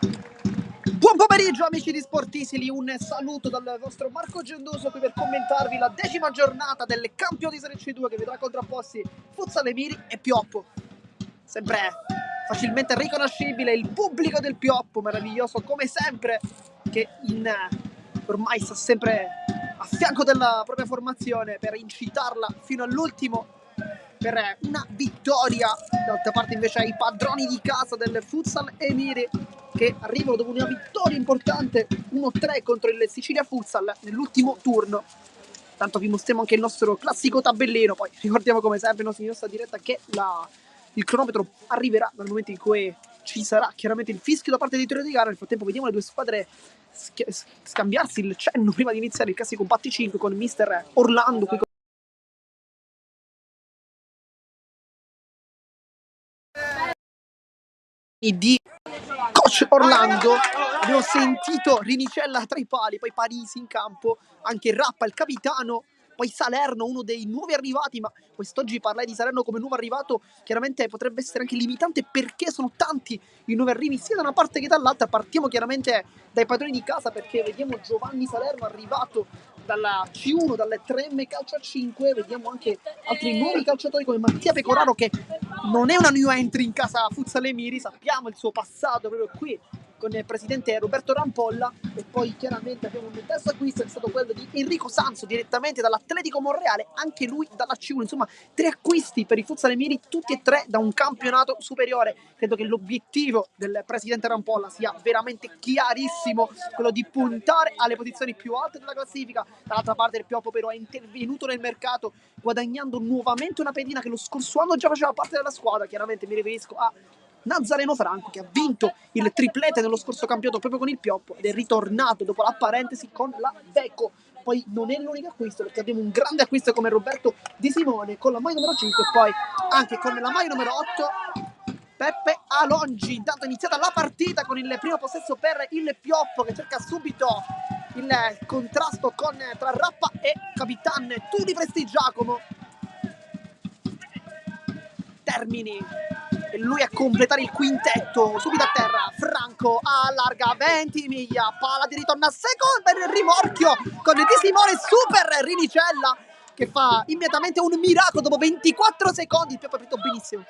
Buon pomeriggio amici di Sportisili, un saluto dal vostro Marco Gendoso qui per commentarvi la 10ª giornata delle campioni di Serie C2 che vedrà contrapposti Futsal Emiri e Pioppo. Sempre facilmente riconoscibile il pubblico del Pioppo, meraviglioso come sempre, che ormai sta sempre a fianco della propria formazione per incitarla fino all'ultimo per una vittoria. D'altra parte invece i padroni di casa del Futsal Emiri che arrivano dopo una vittoria importante 1-3 contro il Sicilia Futsal nell'ultimo turno. Tanto vi mostriamo anche il nostro classico tabellino, poi ricordiamo come sempre in nostra diretta che il cronometro arriverà dal momento in cui ci sarà chiaramente il fischio da parte dei titoli di gara. Nel frattempo vediamo le due squadre scambiarsi il cenno prima di iniziare il classico Batti 5 con mister Orlando qui di coach Orlando. Abbiamo sentito Rinicella tra i pali, poi Parisi in campo, anche Rappa il capitano, poi Salerno uno dei nuovi arrivati, ma quest'oggi parlare di Salerno come nuovo arrivato chiaramente potrebbe essere anche limitante perché sono tanti i nuovi arrivi sia da una parte che dall'altra. Partiamo chiaramente dai padroni di casa perché vediamo Giovanni Salerno arrivato dalla C1, dalle 3M calcio a 5, vediamo anche altri nuovi calciatori come Mattia Pecoraro che non è una new entry in casa Futsal Emiri, sappiamo il suo passato proprio qui con il presidente Roberto Rampolla, e poi chiaramente abbiamo un terzo acquisto che è stato quello di Enrico Sanzo direttamente dall'Atletico Monreale, anche lui dalla C1. Insomma 3 acquisti per i Futsal Emiri, tutti e 3 da un campionato superiore. Credo che l'obiettivo del presidente Rampolla sia veramente chiarissimo, quello di puntare alle posizioni più alte della classifica. Dall'altra parte il Pioppo però è intervenuto nel mercato guadagnando nuovamente una pedina che lo scorso anno già faceva parte della squadra. Chiaramente mi riferisco a Nazareno Franco, che ha vinto il triplete nello scorso campionato proprio con il Pioppo ed è ritornato dopo la parentesi con la Deco. Poi non è l'unico acquisto perché abbiamo un grande acquisto come Roberto Di Simone con la maglia numero 5 e poi anche con la maglia numero 8 Peppe Alongi. Intanto è iniziata la partita con il primo possesso per il Pioppo che cerca subito il contrasto tra Rappa e Capitan Tuli Prestigiacomo. Termini e lui a completare il quintetto, subito a terra Franco allarga 20 miglia, palla di ritorno a seconda per il rimorchio con Di Simone, super Rinicella che fa immediatamente un miracolo dopo 24 secondi. Il Pioppo ha partito benissimo,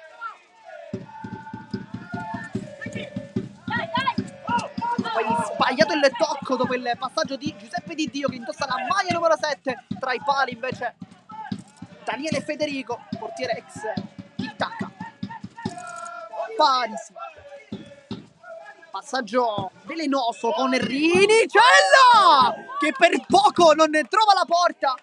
poi sbagliato il tocco dopo il passaggio di Giuseppe Di Dio che indossa la maglia numero 7, tra i pali invece Daniele Federico, portiere ex Tic-Tac. Parisi, passaggio velenoso con Rinicella che per poco non trova la porta.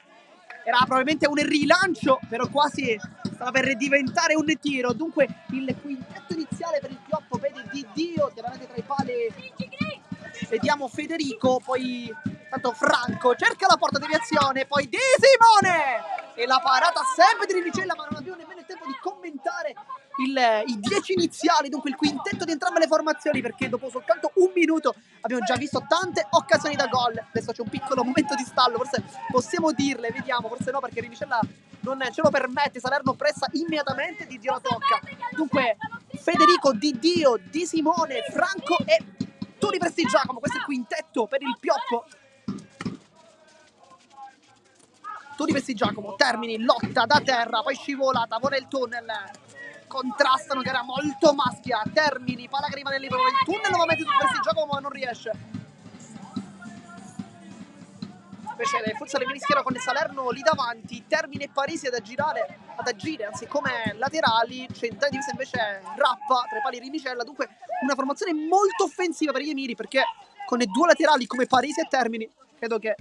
Era probabilmente un rilancio, però quasi stava per diventare un tiro. Dunque il quintetto iniziale per il Pioppo vede Di Dio chiaramente tra i pali, vediamo Federico, poi tanto Franco cerca la porta deviazione, poi Di Simone e la parata sempre di Rinicella, ma non abbiamo nemmeno il tempo di commentare i 10 iniziali, dunque il quintetto di entrambe le formazioni, perché dopo soltanto un minuto abbiamo già visto tante occasioni da gol. Adesso c'è un piccolo momento di stallo, forse possiamo dirle, vediamo, forse no perché Rinicella non ce lo permette. Salerno pressa immediatamente, Di Dio la tocca. Dunque Federico, Di Dio, Di Simone, Franco e Tuli Prestigiacomo, questo è il quintetto per il Pioppo. Tuli Prestigiacomo, Termini, lotta da terra, poi scivolata, vuole il tunnel, contrastano che era molto maschia. Termini, palla che rimane libero, il tunnel nuovamente su Prestigiacomo ma non riesce. Invece il Futsal Emiri schiera con il Salerno lì davanti, Termini e Parisi ad agire anzi come laterali, centrale divisa invece Rappa, tra i pali Rinicella. Dunque una formazione molto offensiva per gli Emiri, perché con i due laterali come Parisi e Termini credo che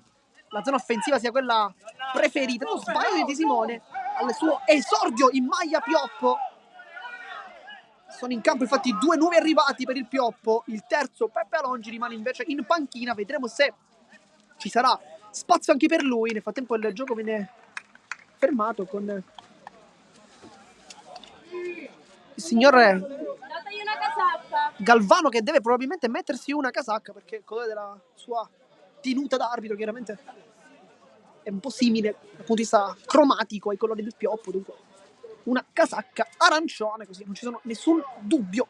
la zona offensiva sia quella preferita. Non sbaglio di Simone al suo esordio in maglia Pioppo. Sono in campo infatti due nuovi arrivati per il Pioppo, il terzo Peppe Alongi rimane invece in panchina, vedremo se ci sarà spazio anche per lui. Nel frattempo il gioco viene fermato con il signor Galvano che deve probabilmente mettersi una casacca, perché il colore della sua tenuta d'arbitro chiaramente è un po' simile dal punto di vista cromatico ai colori del Pioppo, dunque una casacca arancione, così non ci sono nessun dubbio.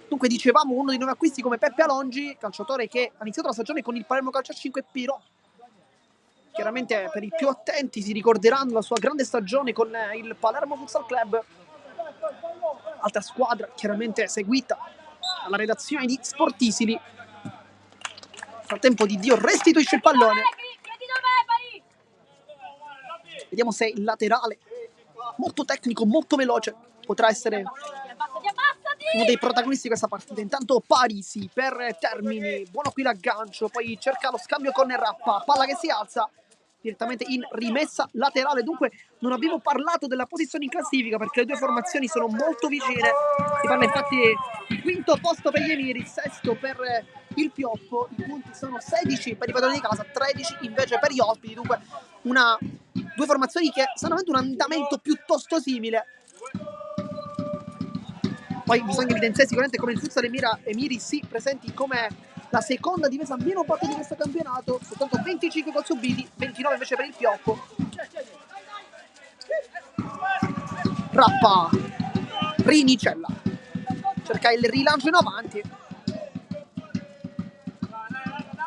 Dunque dicevamo uno dei nuovi acquisti come Peppe Alongi, calciatore che ha iniziato la stagione con il Palermo Calcio a 5, però chiaramente per i più attenti si ricorderanno la sua grande stagione con il Palermo Futsal Club, altra squadra chiaramente seguita alla redazione di Sportisili. Nel frattempo Di Dio restituisce il pallone. Vediamo se il laterale, molto tecnico, molto veloce, potrà essere uno dei protagonisti di questa partita. Intanto Parisi per Termini, buono qui l'aggancio, poi cerca lo scambio con Rappa, palla che si alza direttamente in rimessa laterale. Dunque non abbiamo parlato della posizione in classifica perché le due formazioni sono molto vicine. Si parla infatti di quinto posto per gli Emiri, sesto per il Pioppo. I punti sono 16 per i padroni di casa, 13 invece per gli ospiti. Dunque due formazioni che stanno avendo un andamento piuttosto simile. Poi bisogna evidenziare sicuramente come il Futsal Emiri si presenti come la seconda difesa meno batte di questo campionato, soltanto 25 gol subiti, 29 invece per il Pioppo. Rappa, Rinicella, cerca il rilancio in avanti.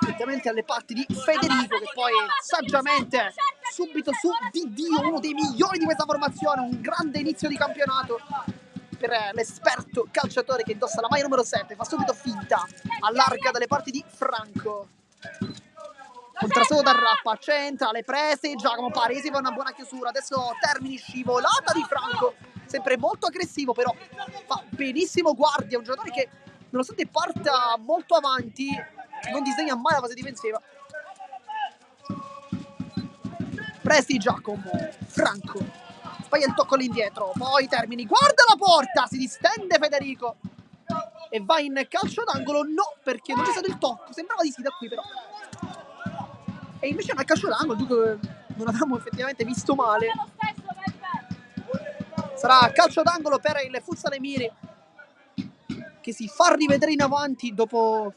Direttamente alle parti di Federico che poi saggiamente subito su Di Dio, uno dei migliori di questa formazione, un grande inizio di campionato per l'esperto calciatore che indossa la maglia numero 7, fa subito finta, allarga dalle parti di Franco, contrastato da Rappa, centrale, prese, Giacomo Parisi fa una buona chiusura, adesso Termini, scivolata di Franco, sempre molto aggressivo però fa benissimo guardia, un giocatore che nonostante parta molto avanti non disegna mai la fase difensiva. Presti Giacomo, Franco, poi il tocco all'indietro, poi Termini, guarda la porta, si distende Federico e va in calcio d'angolo, no perché non c'è stato il tocco, sembrava di sì da qui però, e invece non è calcio d'angolo, dunque non avevamo effettivamente visto male. Sarà calcio d'angolo per il Futsal Emiri che si fa rivedere in avanti dopo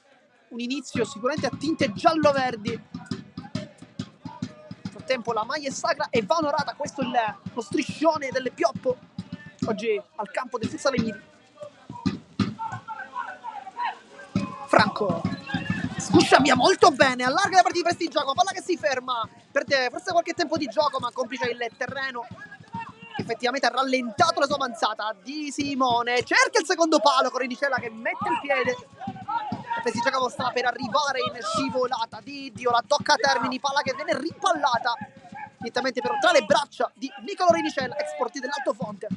un inizio sicuramente a tinte giallo-verdi. Tempo la maglia è sacra e va onorata. Questo è lo striscione del Pioppo oggi al campo del Futsal Emiri. Franco sguscia via molto bene, allarga la partita di Prestigiacomo, palla che si ferma, perde forse qualche tempo di gioco ma complice il terreno, effettivamente ha rallentato la sua avanzata. Di Simone cerca il secondo palo con Rinicella che mette il piede. Prestigiacomo stava per arrivare in scivolata, Di Dio la tocca a Termini, palla che viene rimpallata direttamente però tra le braccia di Nicolo Rinicella, ex portiere dell'Alto Fonte.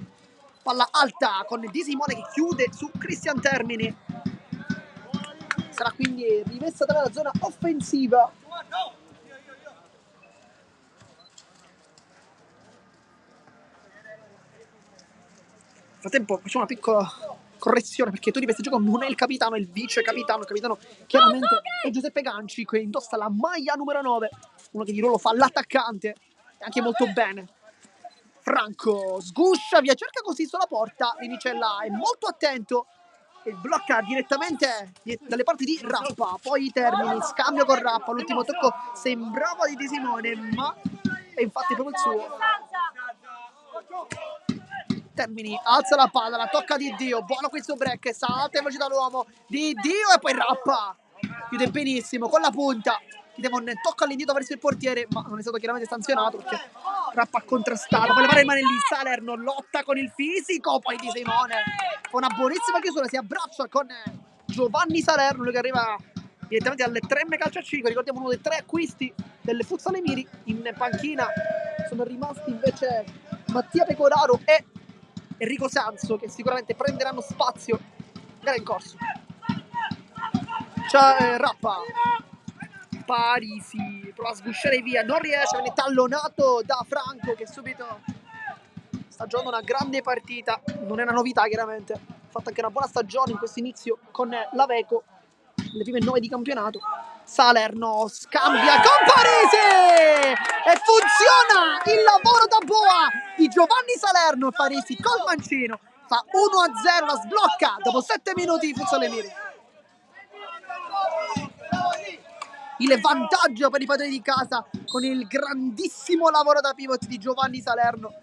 Palla alta con Di Simone che chiude su Cristian Termini. Sarà quindi rimessa dalla zona offensiva. Nel frattempo facciamo una piccola correzione perché Toni Prestigiacomo non è il capitano, è il vice capitano. Il capitano chiaramente è Giuseppe Ganci che indossa la maglia numero 9, uno che di ruolo fa l'attaccante e anche molto bene. Franco sguscia via, cerca così sulla porta, Rinicella è molto attento e blocca direttamente dalle parti di Rappa. Poi Termini, scambio con Rappa, l'ultimo tocco sembrava di Simone ma è infatti proprio il suo. Termini, alza la palla, la tocca Di Dio, buono questo break, salta in velocità l'uomo, Di Dio e poi Rappa, chiude benissimo con la punta, Devon tocca all'indietro verso il portiere ma non è stato chiaramente sanzionato perché Rappa ha contrastato, poi levare il mano lì, Salerno lotta con il fisico, poi Di Simone fa una buonissima chiusura, si abbraccia con Giovanni Salerno, lui che arriva direttamente alle 3M Calcio a 5, ricordiamo uno dei 3 acquisti del Futsal Emiri. In panchina sono rimasti invece Mattia Pecoraro e Enrico Sanzo che sicuramente prenderanno spazio gara in corso. C'è Rappa, Parisi prova a sgusciare via, non riesce, viene tallonato da Franco che subito sta giocando una grande partita, non è una novità chiaramente, ha fatto anche una buona stagione in questo inizio con l'Aveco, le prime 9 di campionato. Salerno scambia con Parisi e funziona il lavoro da boa di Giovanni Salerno. Parisi col mancino fa 1-0, la sblocca dopo 7 minuti di Futsal Emiri. Il vantaggio per i padroni di casa con il grandissimo lavoro da pivot di Giovanni Salerno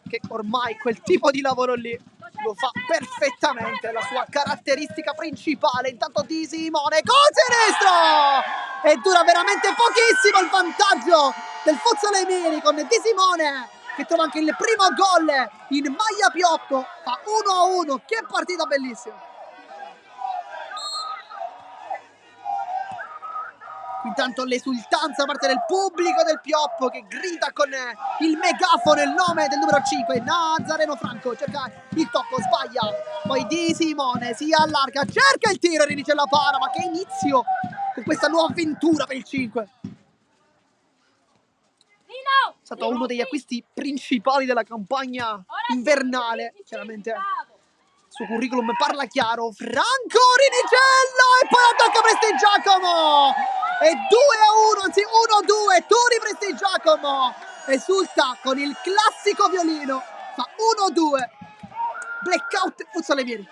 che ormai quel tipo di lavoro lì lo fa perfettamente, la sua caratteristica principale. Intanto Di Simone con sinistro e dura veramente pochissimo il vantaggio del Futsal Emili con Di Simone che trova anche il primo gol in maglia pioppo, fa 1-1. Che partita bellissima. Intanto l'esultanza da parte del pubblico del Pioppo che grida con il megafono il nome del numero 5, Nazareno Franco, cerca il tocco, sbaglia, poi Di Simone si allarga, cerca il tiro e rinicia la para, ma che inizio con questa nuova avventura per il 5. È stato uno degli acquisti principali della campagna invernale, chiaramente il suo curriculum parla chiaro. Franco Rinicello e poi attacca Prestigiacomo e 2-1, anzi 1-2. Turi Prestigiacomo esulta con il classico violino, fa 1-2. Blackout Futsal Emili.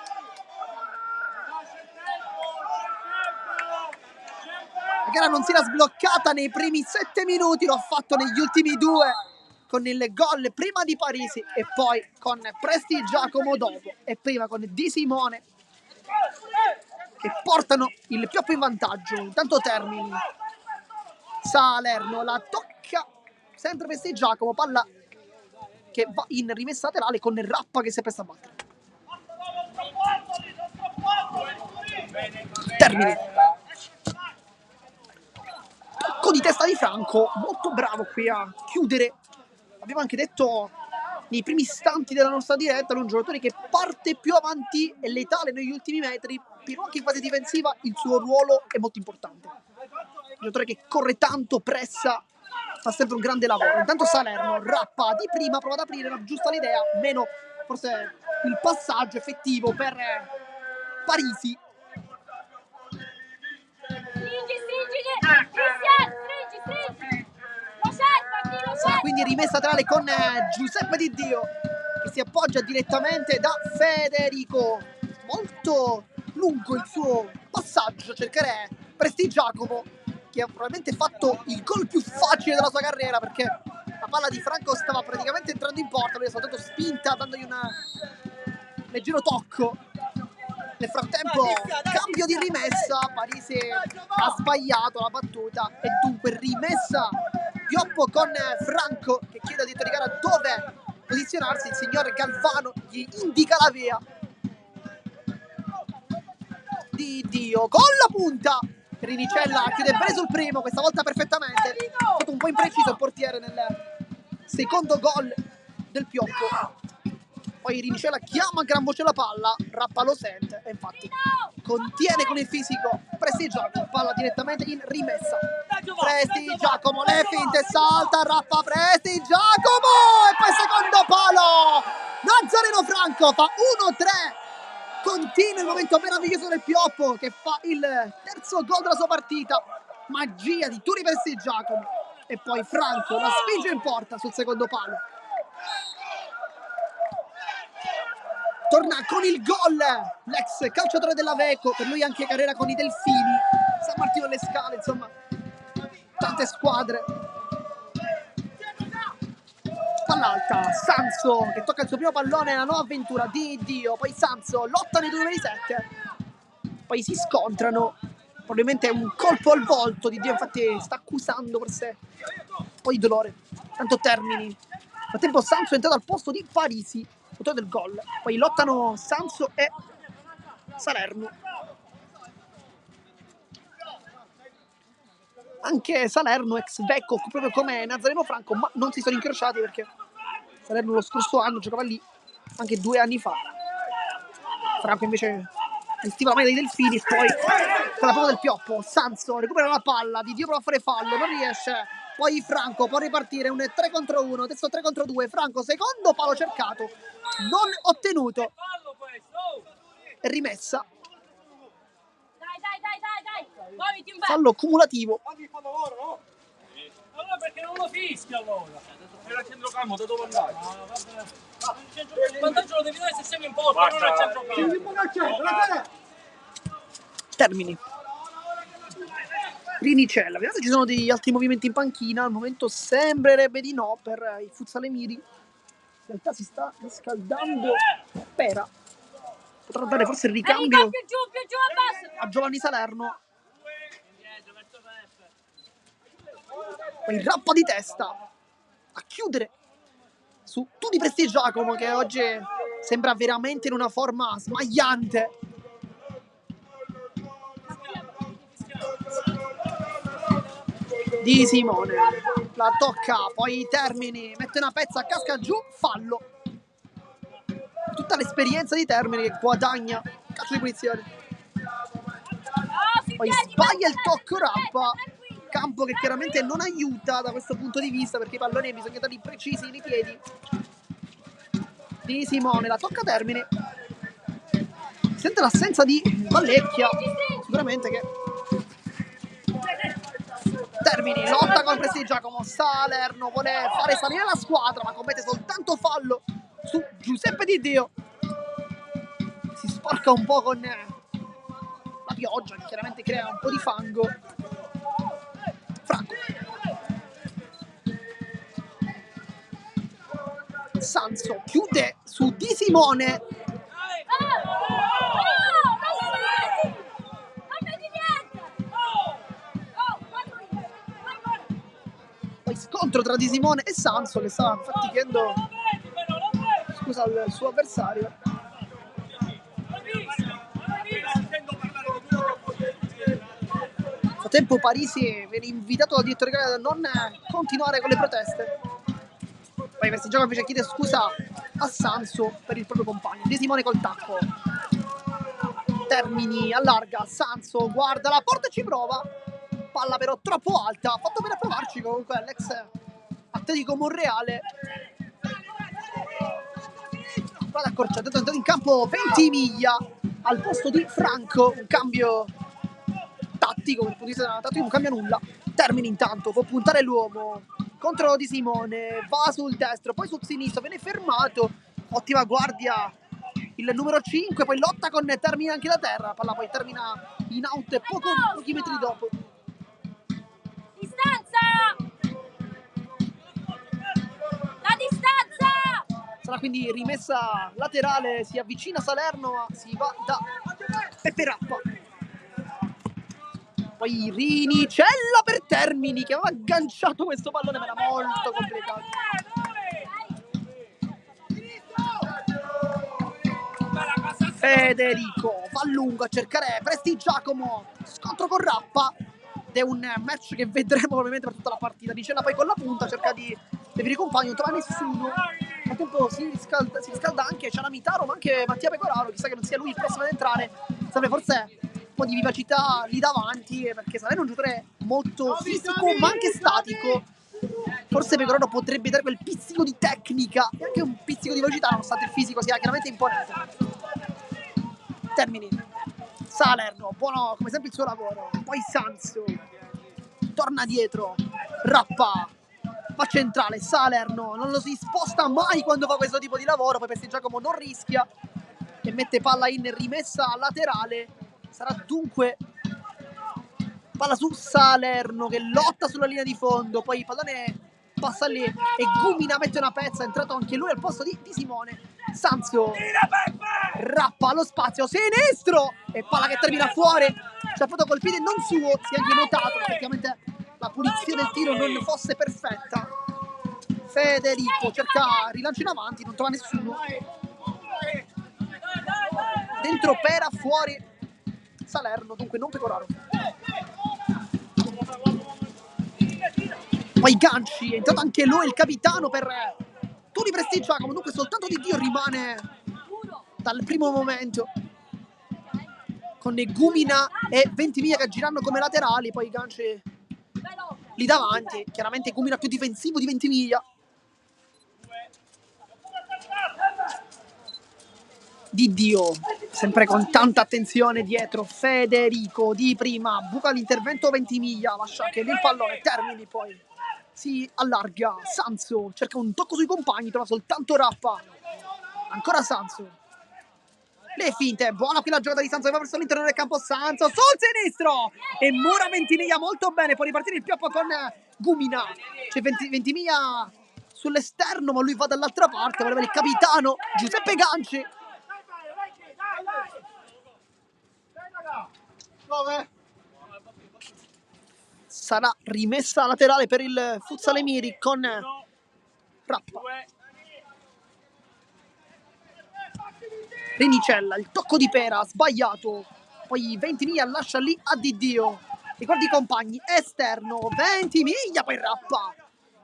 La gara non si era sbloccata nei primi 7 minuti, lo ha fatto negli ultimi 2 con il gol prima di Parisi e poi con Prestigiacomo dopo e prima con Di Simone che portano il Pioppo in vantaggio. Intanto Termini, Salerno la tocca sempre Prestigiacomo, palla che va in rimessa laterale con Rappa che si presta a battere. Termini, tocco di testa di Franco, molto bravo qui a chiudere. Abbiamo anche detto nei primi istanti della nostra diretta, è un giocatore che parte più avanti, è letale negli ultimi metri, però anche in fase difensiva il suo ruolo è molto importante. Un giocatore che corre tanto, pressa, fa sempre un grande lavoro. Intanto Salerno, Rappa di prima, prova ad aprire, era giusta l'idea, meno forse il passaggio effettivo per Parisi. Sarà quindi rimessa laterale con Giuseppe Di Dio che si appoggia direttamente da Federico. Molto lungo il suo passaggio, cercare Prestigiacomo che ha probabilmente fatto il gol più facile della sua carriera perché la palla di Franco stava praticamente entrando in porta, lui è stato spinta dandogli un leggero tocco. Nel frattempo cambio di rimessa, Parisi ha sbagliato la battuta e dunque rimessa Pioppo con Franco che chiede al direttore di gara dove posizionarsi. Il signor Galvano gli indica la via. Di Dio con la punta, Rinicella chiude bene sul primo, questa volta perfettamente, è stato un po' impreciso il portiere nel secondo gol del Pioppo. Poi Rinicella chiama a gran voce la palla, Rappa lo sente e infatti contiene con il fisico Prestigiacomo, palla direttamente in rimessa. Prestigiacomo, le finte, salta Rappa, Prestigiacomo e poi secondo palo, Nazareno Franco fa 1-3. Continua il momento meraviglioso del Pioppo che fa il terzo gol della sua partita, magia di Turi Prestigiacomo e poi Franco la spinge in porta sul secondo palo. Torna con il gol l'ex calciatore dell'Aveco, per lui anche carriera con i Delfini, San Martino alle Scale, insomma tante squadre. Palla alta, Sanso che tocca il suo primo pallone nella nuova avventura. Di Dio, poi Sanso, lottano i due numeri 7, poi si scontrano, probabilmente è un colpo al volto. Di Dio infatti sta accusando forse un po' di dolore. Tanto Termini, nel frattempo Sanso è entrato al posto di Parisi, autore del gol. Poi lottano Sanso e Salerno. Anche Salerno ex Vecco proprio come Nazareno Franco, ma non si sono incrociati perché Salerno lo scorso anno giocava lì, anche 2 anni fa. Franco invece vestiva la maglia dei Delfini e poi con la palla del Pioppo Sanso recupera la palla, Di Dio prova a fare fallo, non riesce, poi Franco può ripartire, un 3 contro 1, adesso 3 contro 2, Franco secondo palo cercato, non ottenuto e rimessa. Fallo cumulativo. Allora perché non lo fischia allora? Era a centrocampo, da dove andare? Il vantaggio lo devi dare se siamo in porta, non a centrocampo. Termini. Rinicella, vediamo se ci sono degli altri movimenti in panchina. Al momento sembrerebbe di no per il Futsal Emili. realtà si sta riscaldando Pera. Potrà dare forse il ricambio più giù, a Giovanni Salerno. Poi rappa di testa a chiudere su Tuni Prestigiacomo, che oggi sembra veramente in una forma smagliante. Di Simone la tocca, poi Termini mette una pezza, casca giù, fallo. Tutta l'esperienza di Termini che guadagna calcio di punizione. Poi sbaglia il tocco Rappa, campo che chiaramente non aiuta da questo punto di vista, perché i palloni bisogna darli precisi nei piedi. Di Simone la tocca Termini, sente l'assenza di Vallecchia, sicuramente che Termini lotta col Prestigiacomo. Salerno vuole fare salire la squadra, ma commette soltanto fallo su Giuseppe Di Dio. Si sporca un po' con la pioggia, che chiaramente crea un po' di fango. Franco Sanso chiude su Di Simone. Poi scontro tra Di Simone e Sanso, che stava infatti chiedendo scusa al suo avversario. Nel frattempo Parisi viene invitato dal direttore gara a non continuare con le proteste. Poi Prestigiacomo invece chiede scusa a Sanso per il proprio compagno. Di Simone col tacco. Termini allarga, Sanso guarda la porta e ci prova. Palla però troppo alta, ha fatto bene a provarci comunque l'ex Atletico Monreale. Palla accorciata, è entrato in campo Ventimiglia al posto di Franco, un cambio tattico, dal punto di vista tattico non cambia nulla. Termini intanto, può puntare l'uomo contro Di Simone, va sul destro, poi sul sinistro, viene fermato, ottima guardia il numero 5, poi lotta con Termini anche da terra, la palla poi termina in out pochi metri dopo. Distanza! La distanza! Sarà quindi rimessa laterale, si avvicina Salerno, si va da Peppe Rappa. Poi Rinicella per Termini, che aveva agganciato questo pallone, ma era molto complicato. Federico va lungo a cercare Prestigiacomo, scontro con Rappa, ed è un match che vedremo probabilmente per tutta la partita. Nicella poi con la punta cerca di definire i compagni, non trova nessuno. Nel tempo si riscalda anche Cianamitaro, ma anche Mattia Pecoraro, chissà che non sia lui il prossimo ad entrare. Serve forse un po' di vivacità lì davanti, perché Salerno è un giocatore molto fisico ma anche statico. Forse Pecoraro potrebbe dare quel pizzico di tecnica e anche un pizzico di velocità, nonostante il fisico sia chiaramente imponente. Termini, Salerno, buono come sempre il suo lavoro. Poi Sanso torna dietro, Rappa va centrale, Salerno non lo si sposta mai quando fa questo tipo di lavoro. Poi Prestigiacomo non rischia e mette palla in rimessa laterale. Sarà dunque palla su Salerno che lotta sulla linea di fondo, poi il pallone passa lì e Gumina mette una pezza, è entrato anche lui al posto di Simone. Sanso, Rappa allo spazio sinistro e palla che termina fuori. Ci ha fatto col piede non suo, si è anche notato effettivamente la pulizia del tiro non fosse perfetta. Federico cerca rilancio in avanti, non trova nessuno. Dentro Pera, fuori Salerno, dunque non Pecoraro. Poi Ganci, è entrato anche lui il capitano per Tuni Prestigiacomo, dunque soltanto Di Dio rimane dal primo momento, con Gumina e Ventimiglia che girano come laterali, poi Ganci lì davanti, chiaramente Gumina più difensivo di Ventimiglia. Di Dio, sempre con tanta attenzione dietro, Federico di prima, buca l'intervento Ventimiglia, lascia che il pallone termini, poi si allarga, Sanso cerca un tocco sui compagni, trova soltanto Rappa, ancora Sanso, le finte, buona qui la giocata di Sanso che va verso l'interno del campo, Sanso sul sinistro e mura Ventimiglia molto bene, può ripartire il pioppo con Gumina, c'è Ventimiglia sull'esterno, ma lui va dall'altra parte, voleva il capitano Giuseppe Ganci. Sarà rimessa laterale per il Futsal Emiri con Rappa. Rinicella, il tocco di Pera, sbagliato. Poi Ventimiglia lascia lì a Diddio. Ricordi i compagni, esterno, Ventimiglia, poi Rappa.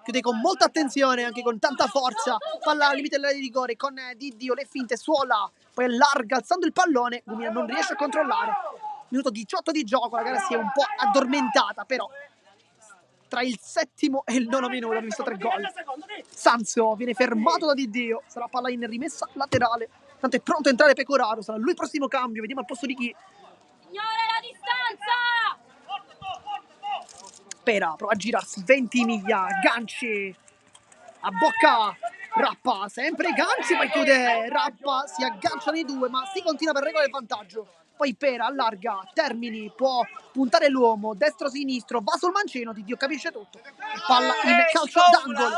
Chiude con molta attenzione, anche con tanta forza. Palla al limite dell'area di rigore con Diddio, le finte, Suola. Poi allarga, alzando il pallone. Gumina non riesce a controllare. Minuto 18 di gioco, la gara si è un po' addormentata, però tra il 7° e il 9° minuto abbiamo visto 3 gol. Sanzio viene fermato da Diddio, sarà palla in rimessa laterale. Tanto è pronto a entrare Pecoraro, sarà lui il prossimo cambio, vediamo al posto di chi. Signore, la distanza! Pera prova a girarsi, Ventimiglia, Ganci a bocca, Rappa, sempre Ganci, poi chiude Rappa, si agganciano i due, ma si continua per regolare il vantaggio. Poi Pera allarga, Termini, può puntare l'uomo, destro-sinistro, va sul mancino, Diddio capisce tutto. Palla in calcio d'angolo.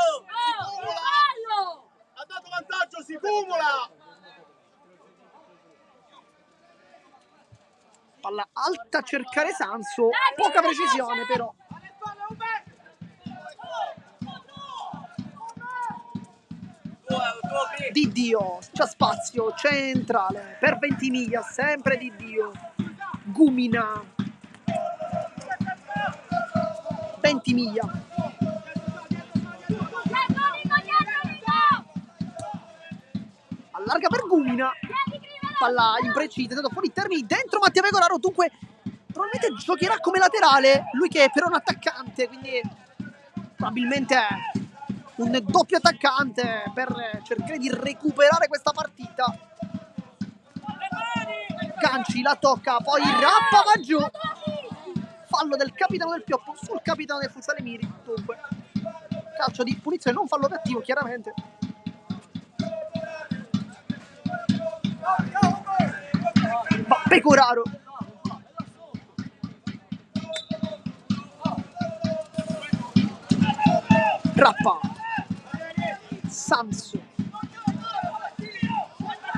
Fallo! Ha dato vantaggio, si cumula! Palla alta a cercare Sanso, poca precisione però. Diddio, c'è spazio, centrale, per Ventimiglia, sempre Diddio. Gumina. Ventimiglia. Allarga per Gumina. Palla imprecisa, è andato fuori Termini, dentro Mattia Pecoraro, dunque probabilmente giocherà come laterale, lui che è però un attaccante, quindi probabilmente è un doppio attaccante per cercare di recuperare questa partita. Ganci la tocca, poi Rappa va giù, fallo del capitano del Pioppo sul capitano del Futsal Emiri, dunque calcio di punizione, non fallo cattivo chiaramente. Pecoraro. Rappa. Sanso.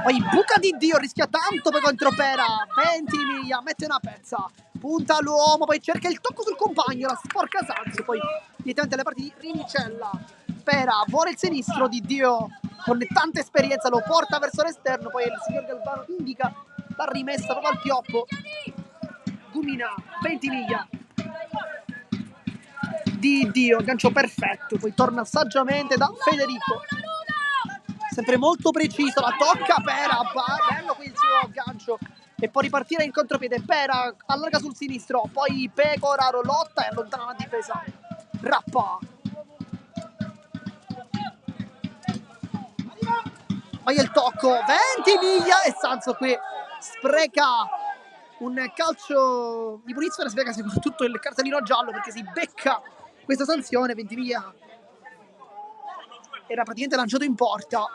Poi buca Diddio, rischia tanto poi contro Pera. Ventimiglia mette una pezza. Punta l'uomo, poi cerca il tocco sul compagno, la sporca Sanso. Poi direttamente alle parti di Rinicella. Pera vuole il sinistro, Diddio con tanta esperienza lo porta verso l'esterno. Poi il signor Galvano indica la rimessa proprio al Pioppo. Gumina, Ventimiglia. Diddio, gancio perfetto, poi torna saggiamente da Federico. Sempre molto preciso, la tocca Pera, bello qui il suo gancio. E può ripartire in contropiede, Pera allarga sul sinistro, poi Pecoraro lotta e allontana la difesa. Rappa. Poi il tocco, Ventimiglia e Sanso qui spreca un calcio di punizione, spreca soprattutto il cartellino giallo perché si becca questa sanzione. Ventimiglia era praticamente lanciato in porta,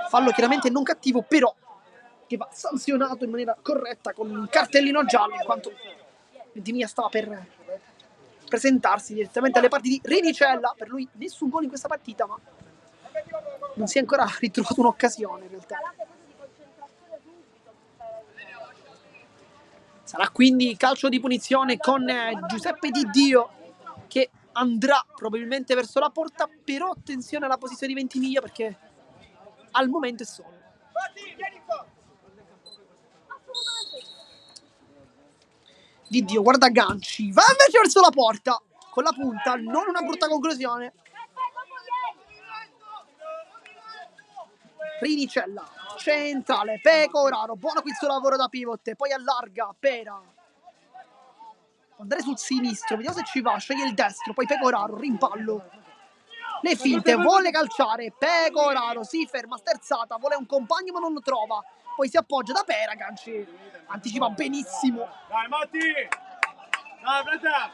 fallo chiaramente non cattivo, però che va sanzionato in maniera corretta con un cartellino giallo, in quanto Ventimiglia stava per presentarsi direttamente alle parti di Rinicella. Per lui nessun gol in questa partita, ma non si è ancora ritrovato un'occasione in realtà. Sarà quindi calcio di punizione con Giuseppe Diddio che andrà probabilmente verso la porta, però attenzione alla posizione di Ventimiglia perché al momento è solo. Diddio guarda Ganci, va invece verso la porta con la punta, non una brutta conclusione. Rinicella, centrale, Pecoraro, buono qui il suo lavoro da pivot, poi allarga, Pera. Andare sul sinistro, vediamo se ci va, sceglie il destro, poi Pecoraro, rimpallo. Le finte, vuole calciare, Pecoraro, si ferma, sterzata, vuole un compagno ma non lo trova. Poi si appoggia da Pera, Ganci anticipa benissimo. Dai Matti! Dai fratello!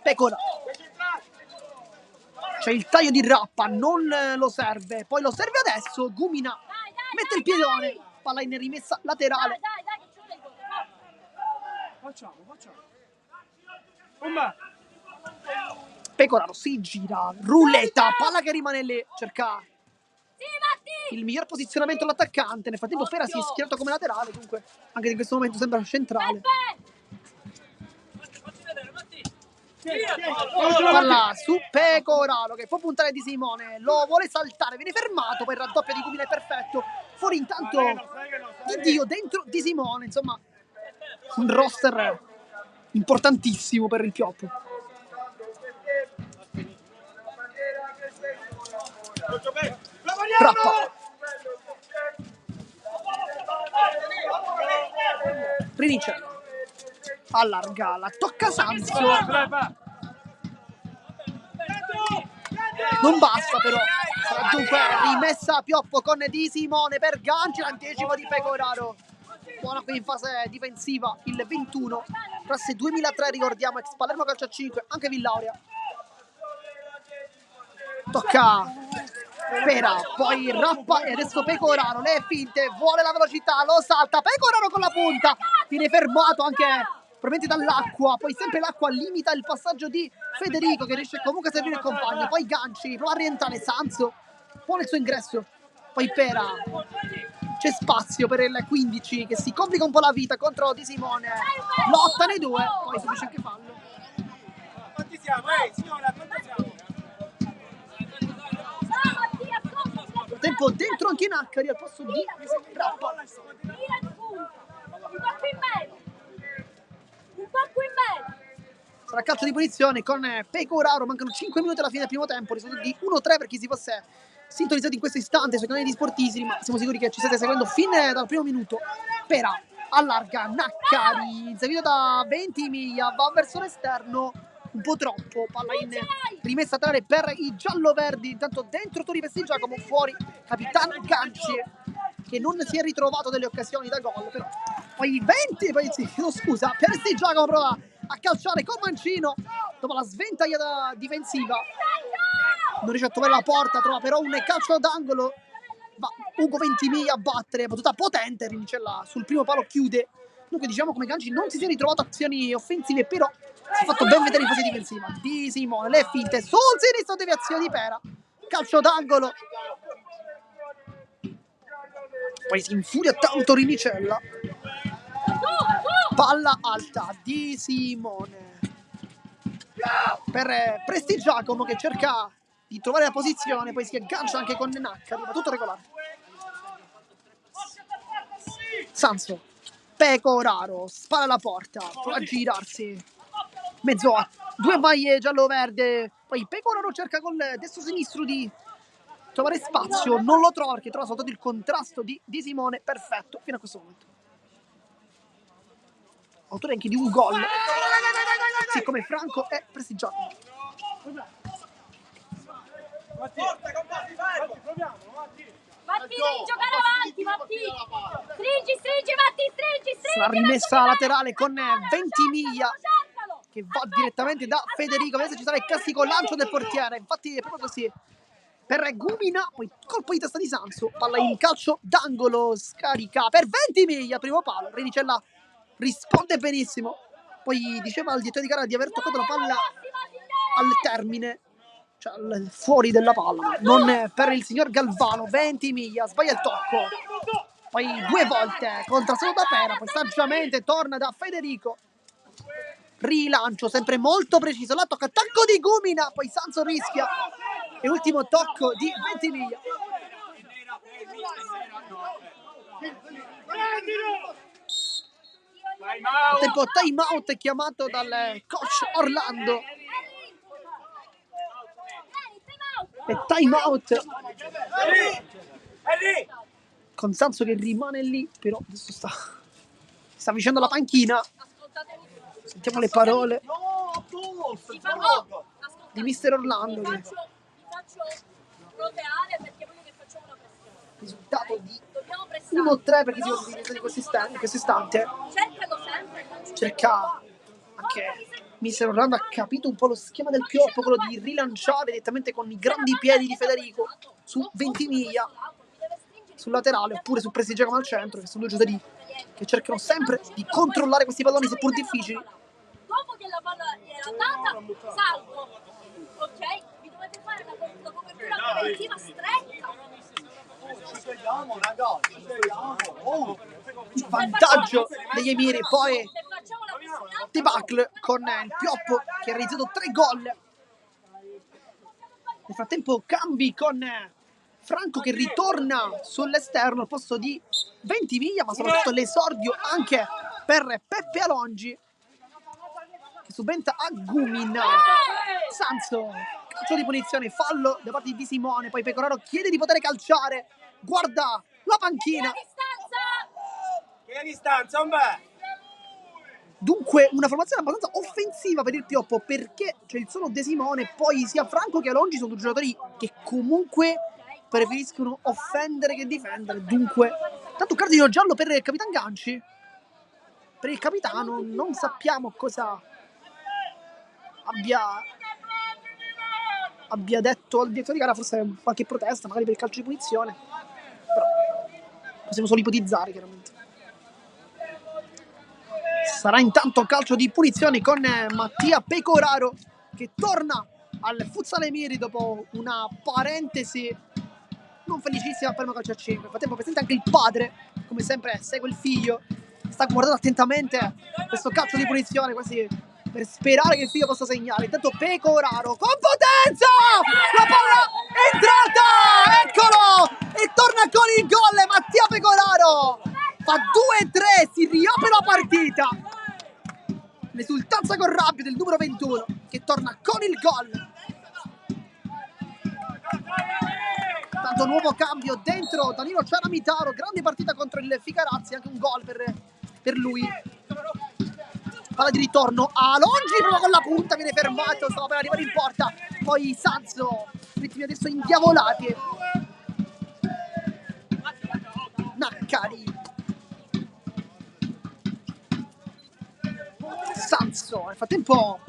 Pecoraro. C'è il taglio di Rappa, non lo serve, poi lo serve adesso, Gumina mette il piedone, palla in rimessa laterale. Facciamo. Pecoraro si gira, ruletta, palla che rimane lì, cerca Sì, Matti! il miglior posizionamento all'attaccante. Nel frattempo Pera si è schierato come laterale, dunque anche in questo momento sembra centrale. Fatti vedere, Matti. Palla su Pecoraro che può puntare Di Simone, lo vuole saltare, viene fermato, poi il raddoppio di Gumina è perfetto. Fuori intanto Di Dio, dentro Di Simone, insomma un roster importantissimo per il Pioppo. Rappa. Rinice. Allarga, la tocca Sanso. Non basta però. Sarà dunque rimessa Pioppo con Di Simone per ganci, l'anticipo di Pecoraro. Buona qui in fase difensiva il 21. Classe 2003, ricordiamo, ex Palermo Calcio a 5, anche Villauria. Tocca Pera, poi Rappa e adesso Pecoraro, le finte, vuole la velocità, lo salta, Pecoraro con la punta, viene fermato anche probabilmente dall'acqua, poi sempre l'acqua limita il passaggio di Federico che riesce comunque a servire il compagno, poi Ganci, prova a rientrare Sanso, pone il suo ingresso, poi Pera, c'è spazio per il 15 che si complica un po' la vita contro Di Simone, lottano i due, poi subisce anche fallo. Quanti siamo? Signora, quanti siamo? Tempo dentro anche Naccari al posto di Rappa. Un po' in meno. Sarà calcio di punizione con Pecoraro, mancano 5 minuti alla fine del primo tempo, risultato di 1-3 per chi si fosse sintonizzato in questo istante sui canali di Sportissimi, ma siamo sicuri che ci state seguendo fin dal primo minuto. Pera allarga, Naccari, inseguito da Ventimiglia, va verso l'esterno, un po' troppo, palla in rimessa a terra per i gialloverdi, intanto dentro Tori Giacomo, fuori capitano Ganci che non si è ritrovato delle occasioni da gol, però poi 20, poi scusa, Persi Giacomo prova a calciare con Mancino dopo la sventagliata difensiva, non riesce a trovare la porta, trova però un calcio d'angolo, va Ugo Ventimiglia a battere, battuta potente, Rinicella sul primo palo chiude. Dunque diciamo come Ganci non si sia ritrovato azioni offensive, però si è fatto ben vedere in fase difensiva. Di Simone, le finte sul sinistro, deviazione di Pera, calcio d'angolo, poi si infuria tanto Rinicella, palla alta Di Simone per Prestigiacomo che cerca di trovare la posizione, poi si aggancia anche con Naccari, ma tutto regolare. Sanso, Pecoraro, spara la porta, prova a girarsi, mezzo a due maglie giallo-verde, poi Pecoraro cerca col destro-sinistro di trovare spazio, non lo trova perché trova soltanto il contrasto di Simone, perfetto fino a questo momento. Autore anche di un gol, sì, come Franco e Prestigiacomo. Matti, devi giocare avanti, Matti. Stringi, Matti, stringi. La rimessa laterale con Ventimiglia che va direttamente da Federico. Adesso ci sarà il classico lancio del portiere, infatti è proprio così per Gumina, poi colpo di testa di Sanso, palla in calcio d'angolo, scarica per Ventimiglia, primo palo, Rinicella risponde benissimo, poi diceva al direttore di gara di aver toccato la palla al termine, cioè fuori della palla, non per il signor Galvano. Ventimiglia sbaglia il tocco, poi due volte contrastato da Pera, poi saggiamente torna da Federico, rilancio sempre molto preciso, la tocca, attacco di Gumina, poi Sanso rischia e ultimo tocco di Ventimiglia. Tempo time out chiamato dal coach Orlando e time out con Sanso che rimane lì, però adesso sta vicino alla panchina. Sentiamo le parole di mister Orlando. Vi faccio roteare perché voglio che facciamo una pressione. Risultato di Dobbiamo pressare. 1-3 perché si utilizza di questo istante. Cercalo sempre. Cerca anche mister Orlando, ha capito un po' lo schema del Pioppo, quello di rilanciare direttamente con i grandi piedi di Federico su Ventimiglia. sul laterale oppure su Presti Giacomo al centro, che sono due giocatori che cercano sempre di controllare questi palloni seppur difficili. Dopo che la palla gliela data, salvo. Ok? Vi dovete fare la copertura preventiva stretta. Il vantaggio degli Emiri, poi debacle con il Pioppo che ha realizzato 3 gol. Nel frattempo cambi con Franco che ritorna sull'esterno al posto di Ventimiglia, ma soprattutto l'esordio anche per Peppe Alongi che subentra a Gumina. Sanso, calcio di punizione, fallo da parte di Simone, poi Pecoraro chiede di poter calciare, guarda la panchina. Che distanza, un beh! Dunque una formazione abbastanza offensiva per il Pioppo, perché c'è il solo De Simone, poi sia Franco che Alongi sono due giocatori che comunque preferiscono offendere che difendere. Dunque, tanto cardino giallo per il Capitan Ganci, per il capitano. Non sappiamo cosa abbia detto al direttore di gara, forse qualche protesta magari per il calcio di punizione, però possiamo solo ipotizzare chiaramente. Sarà intanto calcio di punizione con Mattia Pecoraro che torna al Futsal Emiri dopo una parentesi non felicissima per calcio a 5. Nel frattempo presente anche il padre, come sempre segue il figlio, sta guardando attentamente questo calcio di punizione quasi per sperare che il figlio possa segnare. Intanto Pecoraro con potenza, la palla è entrata, eccolo, e torna con il gol Mattia Pecoraro, fa 2-3, si riapre la partita. L'esultanza con rabbia del numero 21 che torna con il gol. Tanto nuovo cambio dentro Danilo Ciaramitaro, grande partita contro il Ficarazzi, anche un gol per lui. Palla di ritorno a Alongi, prova con la punta, viene fermato, stava per arrivare in porta. Poi Sanzo, ritmi adesso indiavolati. Naccari. Sanzo, nel frattempo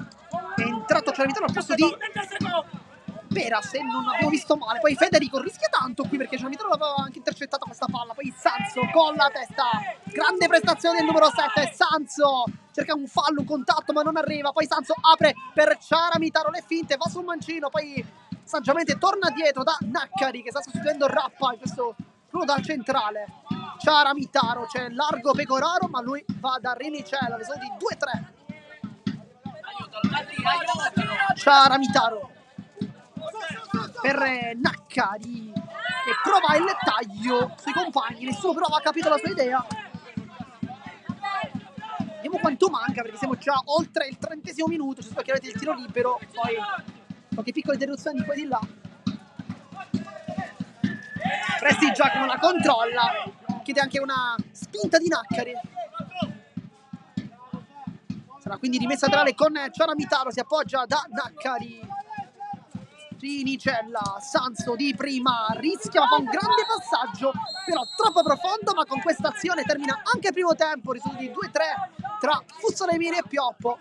è entrato Ciaramitaro al posto di Pera, se non abbiamo visto male. Poi Federico rischia tanto qui perché Ciaramitaro l'aveva anche intercettata questa palla. Poi Sanzo con la testa, grande prestazione del numero 7. Sanzo cerca un fallo, un contatto ma non arriva. Poi Sanzo apre per Ciaramitaro, le finte, va sul mancino, poi saggiamente torna dietro da Naccari che sta sostituendo Rappa, questo proprio dal centrale. Ciaramitaro, c'è largo Pecoraro ma lui va da Rinicella, le sono di 2-3. Ciaramitaro per Naccari che prova il taglio sui compagni, nessuno però ha capito la sua idea. Vediamo quanto manca perché siamo già oltre il 30° minuto, c'è stato chiaramente il tiro libero, poi qualche piccola interruzione di qua e di là. Presti Giacomo la controlla, chiede anche una spinta di Naccari. Sarà quindi rimessa laterale con Ciaramitaro, si appoggia da Naccari. Rinicella, Sanzo di prima, rischia, fa un grande passaggio, però troppo profondo, ma con questa azione termina anche il primo tempo, risultati 2-3 tra Futsal Emiri e Pioppo.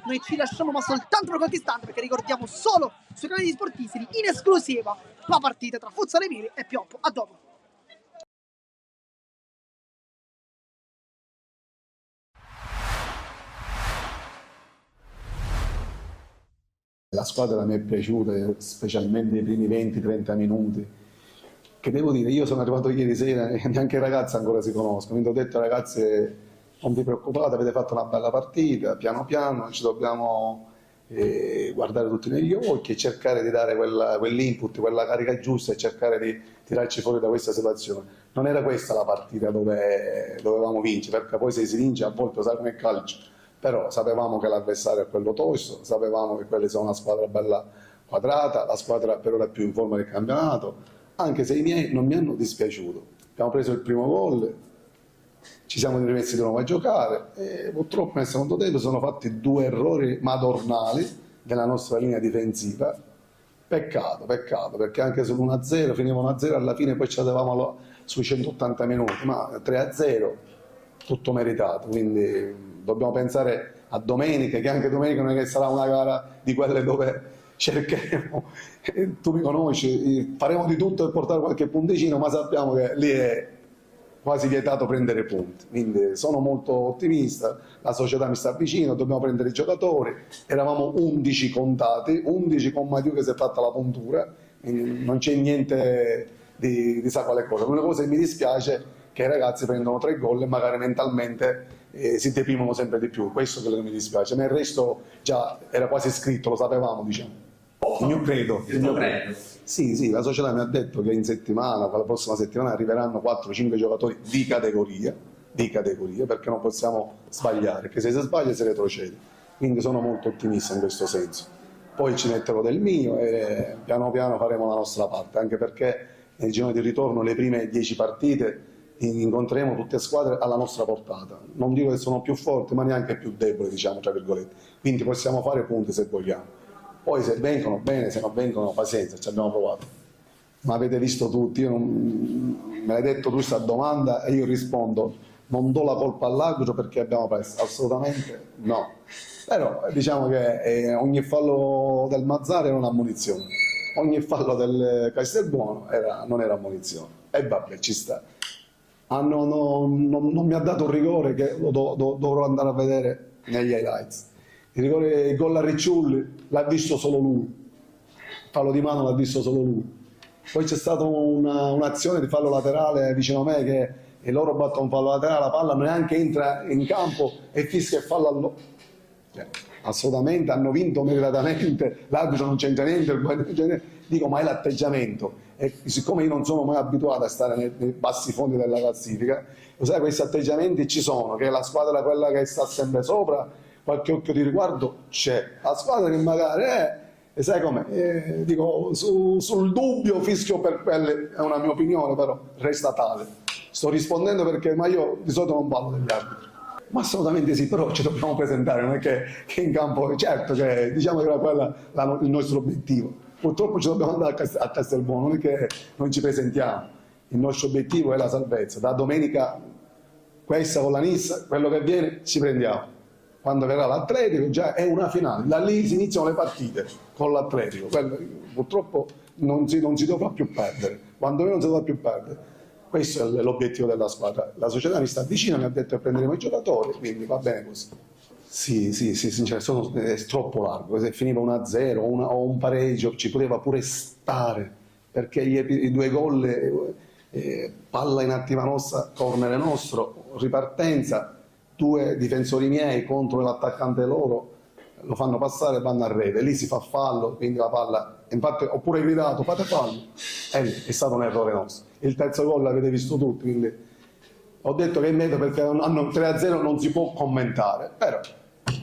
Noi ci lasciamo ma soltanto per qualche istante perché ricordiamo solo sui canali sportivi in esclusiva la partita tra Futsal Emiri e Pioppo. A dopo. La squadra mi è piaciuta, specialmente i primi 20-30 minuti. Che devo dire, io sono arrivato ieri sera e neanche i ragazzi ancora si conoscono, quindi ho detto ai ragazzi non vi preoccupate, avete fatto una bella partita, piano piano ci dobbiamo guardare tutti negli occhi e cercare di dare quell'input, quella carica giusta e cercare di tirarci fuori da questa situazione. Non era questa la partita dove dovevamo vincere, perché poi se si vince a volte sai come è calcio, però sapevamo che l'avversario è quello tosto, sapevamo che quella è una squadra bella quadrata, la squadra per ora più in forma del campionato, anche se i miei non mi hanno dispiaciuto. Abbiamo preso il primo gol, ci siamo rimessi di nuovo a giocare e purtroppo nel secondo tempo sono fatti 2 errori madornali della nostra linea difensiva. Peccato, perché anche sull'1-0 finiva 1-0, alla fine poi ci avevamo sui 180 minuti, ma 3-0 tutto meritato, quindi dobbiamo pensare a domenica, che anche domenica non è che sarà una gara di quelle dove cercheremo, tu mi conosci, faremo di tutto per portare qualche punticino, ma sappiamo che lì è quasi vietato prendere punti, quindi sono molto ottimista, la società mi sta vicino, dobbiamo prendere i giocatori, eravamo 11 contati, 11 con Matiu che si è fatta la puntura, quindi non c'è niente di sa quale cosa. L'unica cosa che mi dispiace è che i ragazzi prendono 3 gol e magari mentalmente si deprimono sempre di più, questo è quello che mi dispiace, ma il resto già era quasi scritto, lo sapevamo, diciamo. Il mio credo. Sì, la società mi ha detto che in settimana, la prossima settimana arriveranno 4-5 giocatori di categoria, perché non possiamo sbagliare, perché se si sbaglia si retrocede. Quindi sono molto ottimista in questo senso. Poi ci metterò del mio e piano piano faremo la nostra parte, anche perché nel girone di ritorno le prime 10 partite incontreremo tutte squadre alla nostra portata. Non dico che sono più forti, ma neanche più deboli, diciamo, tra virgolette. Quindi possiamo fare punti se vogliamo. Poi se vengono bene, se non vengono pazienza, ci abbiamo provato. Ma avete visto tutti, me l'hai detto tu questa domanda e io rispondo, non do la colpa all'arbitro perché abbiamo perso, assolutamente no. Però diciamo che ogni fallo del Mazzara era un'ammonizione, ogni fallo del Castelbuono non era ammonizione. E vabbè, ci sta. Non mi ha dato un rigore che dovrò andare a vedere negli highlights. Il gol a Ricciulli l'ha visto solo lui, il fallo di mano l'ha visto solo lui. Poi c'è stata un'azione di fallo laterale vicino a me che loro battono un fallo laterale, la palla neanche entra in campo e fischia il fallo assolutamente, hanno vinto meritatamente, l'arbitro non c'entra niente, dico ma è l'atteggiamento. E siccome io non sono mai abituato a stare nei bassi fondi della classifica, lo sai, questi atteggiamenti ci sono, che la squadra quella che sta sempre sopra, qualche occhio di riguardo c'è, la squadra che magari e sai com'è, dico sul dubbio fischio per quelle, è una mia opinione, però resta tale. Sto rispondendo perché ma io di solito non parlo degli arbitri. Ma assolutamente sì, però ci dobbiamo presentare, non è che in campo, certo che diciamo che era quello il nostro obiettivo. Purtroppo ci dobbiamo andare a Castelbuono, non è che non ci presentiamo. Il nostro obiettivo è la salvezza. Da domenica questa con la Nissa, quello che viene ci prendiamo. Quando verrà l'Atletico già è una finale, da lì si iniziano le partite con l'Atletico. Purtroppo non si dovrà più perdere, quando non si dovrà più perdere. Questo è l'obiettivo della squadra. La società mi sta vicino, mi ha detto che prenderemo i giocatori, quindi va bene così. Sì, sinceramente è troppo largo. Se finiva 1-0 o un pareggio ci poteva pure stare, perché i 2 gol, palla inattiva nostra, corner nostro, ripartenza, 2 difensori miei contro l'attaccante loro, lo fanno passare e vanno a rete, lì si fa fallo, quindi la palla, infatti ho pure gridato fate fallo, e lì è stato un errore nostro. Il terzo gol l'avete visto tutti, quindi ho detto che è meglio perché hanno 3-0 non si può commentare, però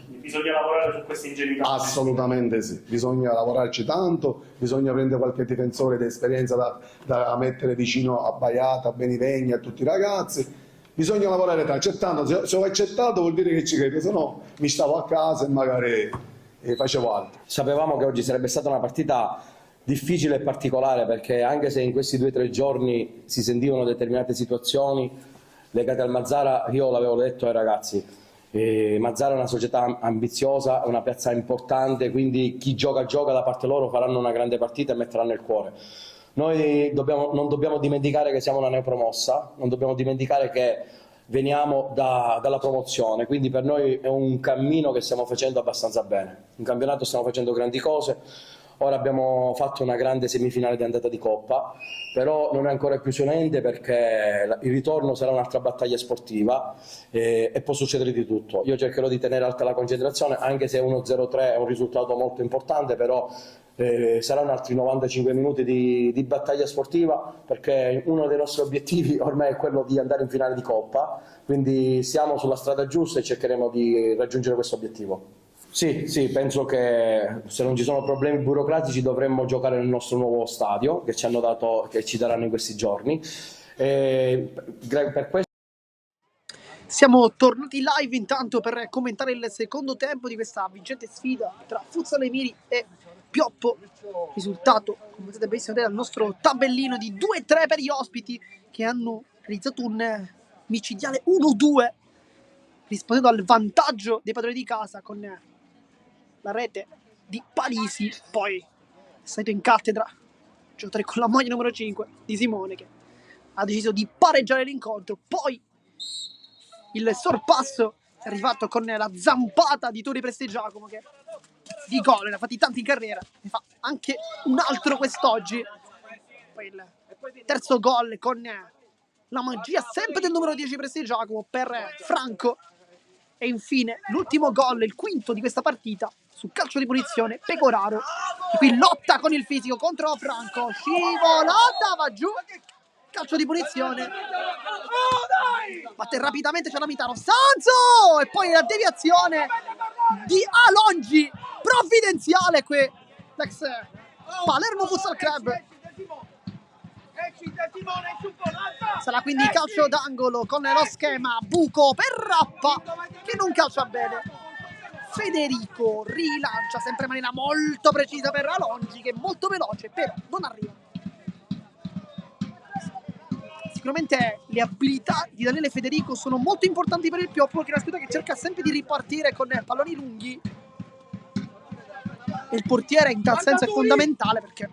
bisogna lavorare su queste ingenuità. Assolutamente sì, bisogna lavorarci tanto, bisogna prendere qualche difensore di esperienza da mettere vicino a Baiata, a Benivegni, a tutti i ragazzi. Bisogna lavorare accettando, se ho accettato vuol dire che ci credo, se no mi stavo a casa e magari facevo altro. Sapevamo che oggi sarebbe stata una partita difficile e particolare, perché anche se in questi 2 o 3 giorni si sentivano determinate situazioni legate al Mazzara, io l'avevo detto ai ragazzi, Mazzara è una società ambiziosa, è una piazza importante, quindi chi gioca da parte loro faranno una grande partita e metteranno il cuore. Noi non dobbiamo dimenticare che siamo una neopromossa, non dobbiamo dimenticare che veniamo dalla promozione, quindi per noi è un cammino che stiamo facendo abbastanza bene. In campionato stiamo facendo grandi cose, ora abbiamo fatto una grande semifinale di andata di Coppa, però non è ancora impressionante perché il ritorno sarà un'altra battaglia sportiva e può succedere di tutto. Io cercherò di tenere alta la concentrazione, anche se 1-0-3 è un risultato molto importante, però saranno altri 95 minuti di battaglia sportiva, perché uno dei nostri obiettivi ormai è quello di andare in finale di Coppa, quindi siamo sulla strada giusta e cercheremo di raggiungere questo obiettivo. Sì, penso che se non ci sono problemi burocratici dovremmo giocare nel nostro nuovo stadio che ci daranno in questi giorni. Per questo siamo tornati live intanto per commentare il secondo tempo di questa vincente sfida tra Futsal Emiri e Pioppo. Risultato, come potete benissimo vedere dal nostro tabellino, di 2-3 per gli ospiti, che hanno realizzato un micidiale 1-2, rispondendo al vantaggio dei padroni di casa con la rete di Parisi, poi è stato in cattedra, giocatore con la maglia numero 5 di Simone, che ha deciso di pareggiare l'incontro. Poi il sorpasso è arrivato con la zampata di Turi Prestigiacomo, che di gol ne ha fatti tanti in carriera, ne fa anche un altro quest'oggi. Poi il terzo gol con la magia sempre del numero 10 Prestigiacomo per Franco. E infine l'ultimo gol, il quinto di questa partita, su calcio di punizione, Pecoraro, che qui lotta con il fisico contro Franco, scivolata, va giù, calcio di punizione, batte rapidamente Ciaramitano, Sanzo, e poi la deviazione di Alongi, provvidenziale qui, l'ex Palermo Futsal Club. Sarà quindi calcio d'angolo con lo schema buco per Rappa, che non calcia bene. Federico rilancia sempre in maniera molto precisa per Alongi, che è molto veloce, però non arriva. Sicuramente le abilità di Daniele Federico sono molto importanti per il Pioppo, che è una squadra che cerca sempre di ripartire con palloni lunghi. E il portiere in tal senso è fondamentale, perché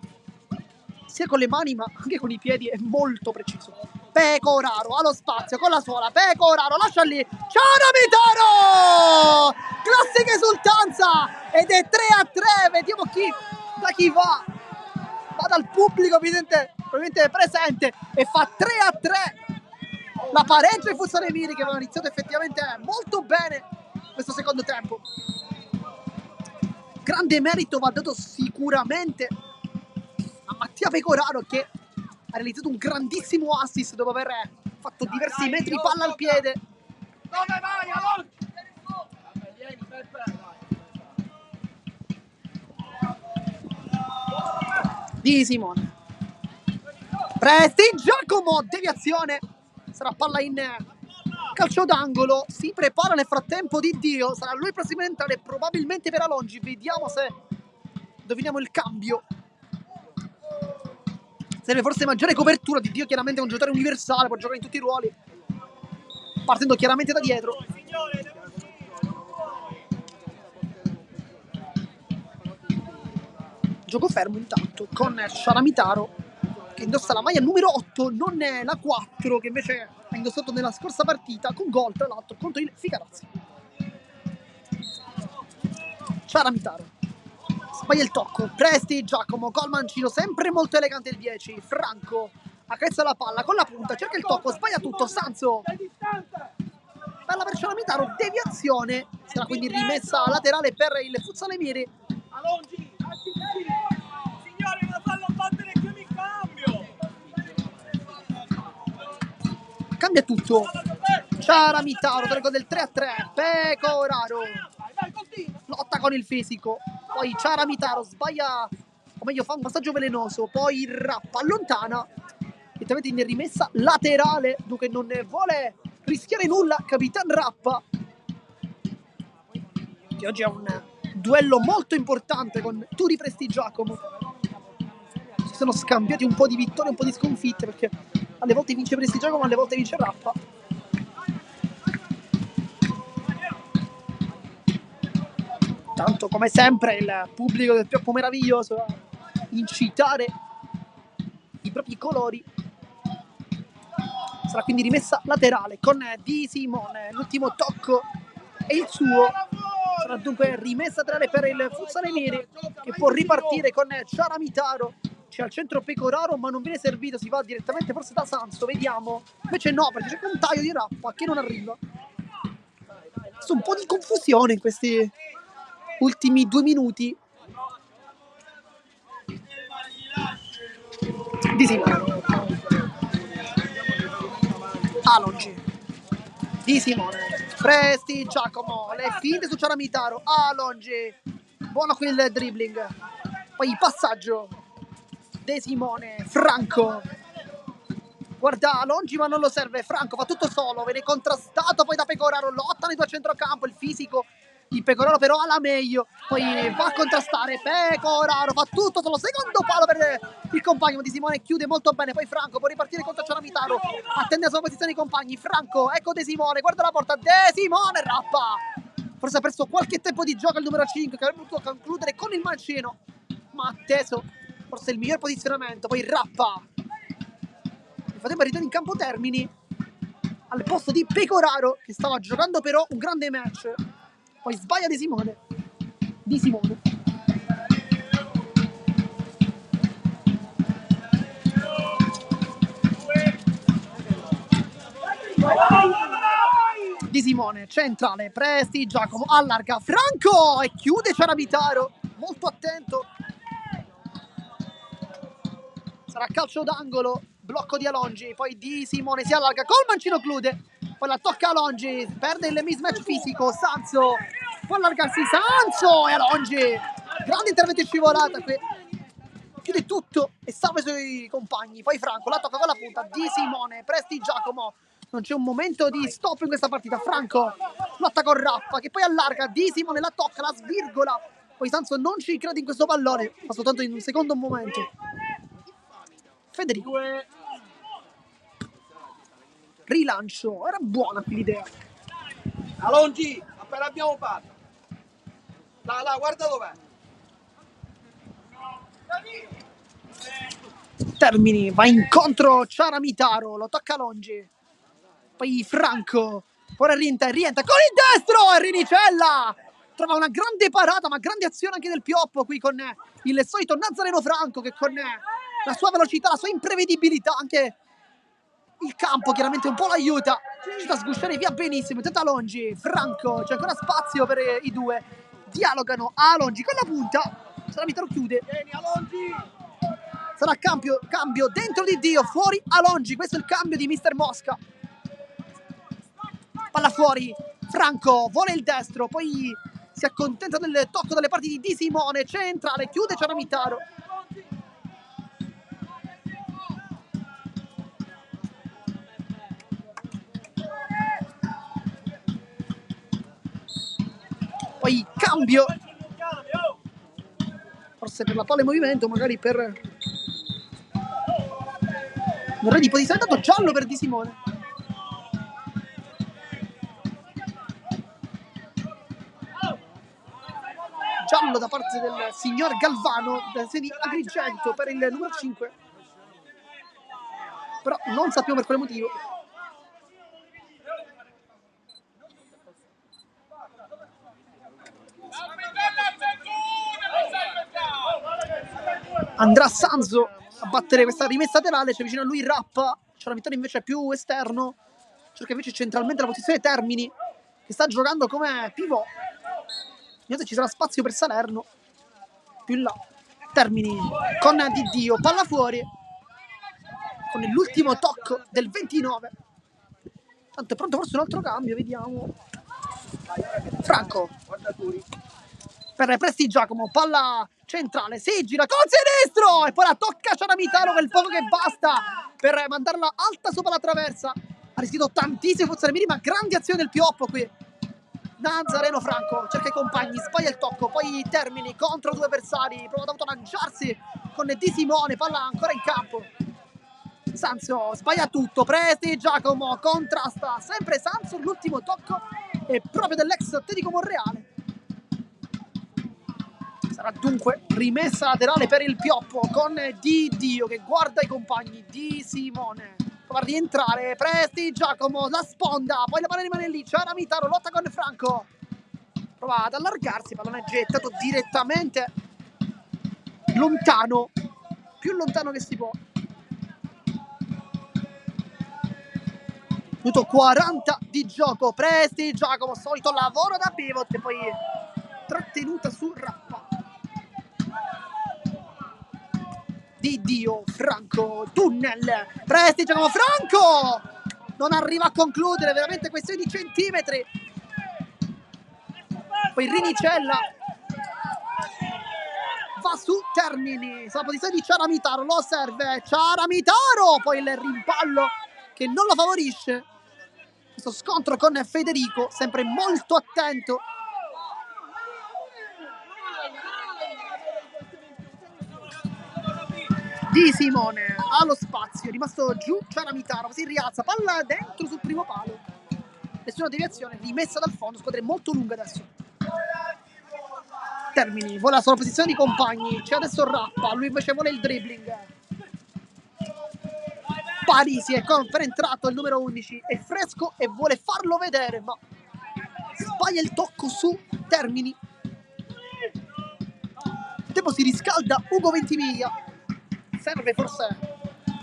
sia con le mani ma anche con i piedi è molto preciso. Pecoraro allo spazio con la suola, Pecoraro lascia lì, Ciaramitano, classica esultanza, ed è 3-3. Vediamo da chi va dal pubblico probabilmente presente, e fa 3-3. La pareggia il Futsale Miri, che aveva iniziato effettivamente molto bene questo secondo tempo. Grande merito va dato sicuramente a Mattia Pecoraro, che ha realizzato un grandissimo assist dopo aver fatto diversi metri di palla al piede. Dove vai, Alonso? Di Simone, Prestigiacomo, deviazione, sarà palla in calcio d'angolo. Si prepara nel frattempo Di Dio, sarà lui procedimentale probabilmente per Alongi. Vediamo se indoviniamo il cambio. Serve forse maggiore copertura. Di Dio chiaramente è un giocatore universale, può giocare in tutti i ruoli, partendo chiaramente da dietro. Gioco fermo intanto con Ciaramitaro, che indossa la maglia numero 8, non è la 4 che invece ha indossato nella scorsa partita, con gol tra l'altro contro il Figarazzi. Ciaramitaro sbaglia il tocco, Prestigiacomo col mancino, sempre molto elegante il 10. Franco accarezza la palla con la punta, cerca il tocco, sbaglia tutto. Sanzo, bella per Ciaramitaro, deviazione, sarà quindi rimessa laterale per il Futsale Miri. Alongi, signori, non fanno battere più in cambio. Cambia tutto. Ciaramitaro, prego del 3-3. Pecoraro lotta con il fisico, poi Ciaramitaro sbaglia, o meglio fa un passaggio velenoso, poi Rappa allontana, direttamente in rimessa laterale, dunque non ne vuole rischiare nulla Capitan Rappa, che oggi è un duello molto importante con Turi Prestigiacomo. Si sono scambiati un po' di vittorie, un po' di sconfitte, perché alle volte vince Prestigiacomo, alle volte vince Rappa. Tanto come sempre il pubblico del Pioppo meraviglioso a incitare i propri colori. Sarà quindi rimessa laterale con Di Simone, l'ultimo tocco è il suo. Sarà dunque rimessa laterale per il Futsale Miri, che può ripartire con Ciaramitaro. C'è al centro Pecoraro, ma non viene servito, si va direttamente forse da Sanzo, vediamo. Invece no, perché c'è un taglio di Rappa che non arriva. C'è un po' di confusione in questi ultimi 2 minuti. Di Simone, Alongi, Di Simone, Prestigiacomo, le finte su Ciaramitaro, Alongi, buono qui il dribbling, poi il passaggio, De Simone, Franco, guarda Alongi ma non lo serve, Franco fa tutto solo, viene contrastato poi da Pecoraro, lottano i due a centrocampo, il fisico di Pecoraro però ha la meglio, poi va a contrastare Pecoraro, fa tutto solo, secondo palo per il compagno. Di Simone chiude molto bene, poi Franco può ripartire contro Ciaramitaro, attende la sua posizione i compagni, Franco, ecco De Simone, guarda la porta, De Simone, Rappa Forse ha perso qualche tempo di gioco il numero 5, che avrebbe potuto concludere con il mancino, ma ha atteso forse il miglior posizionamento. Poi Rappa. Nel frattempo ritorna in campo Termini al posto di Pecoraro, che stava giocando però un grande match. Poi sbaglia Di Simone. Di Simone, centrale, Presti, Giacomo, allarga, Franco e chiude Ciaravitaro, molto attento. Sarà calcio d'angolo, blocco di Alongi, poi Di Simone si allarga, col mancino chiude, poi la tocca Alongi, perde il mismatch fisico, Sanzo, può allargarsi Sanzo e Alongi, grande intervento in scivolata qui. Chiude tutto e salva i suoi compagni, poi Franco la tocca con la punta, Di Simone, Presti, Giacomo. Non c'è un momento di stop in questa partita. Franco lotta con Rappa, che poi allarga, Di Simone la tocca, la svirgola. Poi Sanzo non ci crede in questo pallone, ma soltanto in un secondo momento. Federico. Rilancio, era buona qui l'idea. Alongi, appena abbiamo fatto. Là, guarda dov'è. Termini, va incontro Ciaravitaro, lo tocca Alongi. Poi Franco, ora rientra con il destro e Rinicella trova una grande parata, ma grande azione anche del Pioppo qui con il solito Nazareno Franco, che con la sua velocità, la sua imprevedibilità, anche il campo chiaramente un po' l'aiuta, ci fa sgusciare via benissimo. Intenta Alongi, Franco, c'è ancora spazio per i due, dialogano, Alongi con la punta, Ciaravitaro chiude. Sarà cambio dentro Di Dio, fuori Alongi, questo è il cambio di Mister Mosca. Palla fuori, Franco vuole il destro, poi si accontenta del tocco dalle parti di Di Simone, centrale, chiude Ciaravitaro. Poi cambio, forse per la palla in movimento, magari per un re di posizione, dato giallo per Di Simone. Giallo da parte del signor Galvano, del di Agrigento, per il numero 5. Però non sappiamo per quale motivo. Andrà Sanzo a battere questa rimessa laterale, c'è vicino a lui Rappa, Ciaravitaro invece più esterno, cerca invece centralmente la posizione Termini, che sta giocando come pivot. Vediamo se ci sarà spazio per Salerno. Più in là, Termini con Di Dio, palla fuori, con l'ultimo tocco del 29. Tanto è pronto forse un altro cambio, vediamo. Franco per Presti Giacomo, palla centrale, si gira con sinistro e poi la tocca Ciaravitaro, quel poco che basta per mandarla alta sopra la traversa. Ha rischiato tantissimo Forzare Miri, ma grande azione del Pioppo qui. Nazareno Franco cerca i compagni, sbaglia il tocco, poi Termini contro due avversari, prova ad autolanciarsi con Di Simone, palla ancora in campo. Sanzo sbaglia tutto, Presti Giacomo contrasta, sempre Sanzo, l'ultimo tocco è proprio dell'ex Atletico Monreale. Sarà dunque rimessa laterale per il Pioppo con Di Dio che guarda i compagni, Di Simone prova a rientrare, Presti Giacomo, la sponda, poi la palla rimane lì, Ciaravitaro lotta con Franco, prova ad allargarsi, il pallone è gettato direttamente lontano, più lontano che si può. Minuto 40 di gioco, Presti Giacomo, solito lavoro da pivot e poi trattenuta su Rappa. Di Dio, Franco, tunnel, Presti Giacomo, Franco non arriva a concludere, veramente questione di centimetri. Poi Rinicella va su Termini, sulla posizione di Ciaravitaro, lo serve Ciaravitaro, poi il rimpallo che non lo favorisce. Questo scontro con Federico, sempre molto attento. Di Simone ha lo spazio, è rimasto giù Ciaravitaro, si rialza, palla dentro sul primo palo. nessuna deviazione, rimessa dal fondo, squadra molto lunga adesso. Termini, vuole la sovrapposizione di compagni, c'è adesso Rappa, lui invece vuole il dribbling. Parisi è entrato il numero 11, è fresco e vuole farlo vedere, ma sbaglia il tocco su Termini. Il tempo si riscalda, Ugo Ventimiglia, serve forse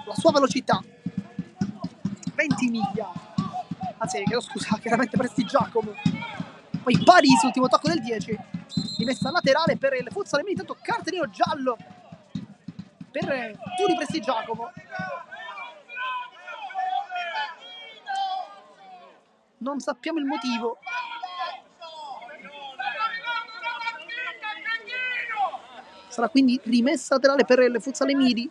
la sua velocità. Ventimiglia, anzi chiedo scusa, chiaramente Prestigiacomo. Poi Parisi, ultimo tocco del 10, rimessa laterale per il futsal Miri, intanto cartellino giallo per Turi Prestigiacomo. Non sappiamo il motivo. Sarà quindi rimessa laterale per il futsal Miri.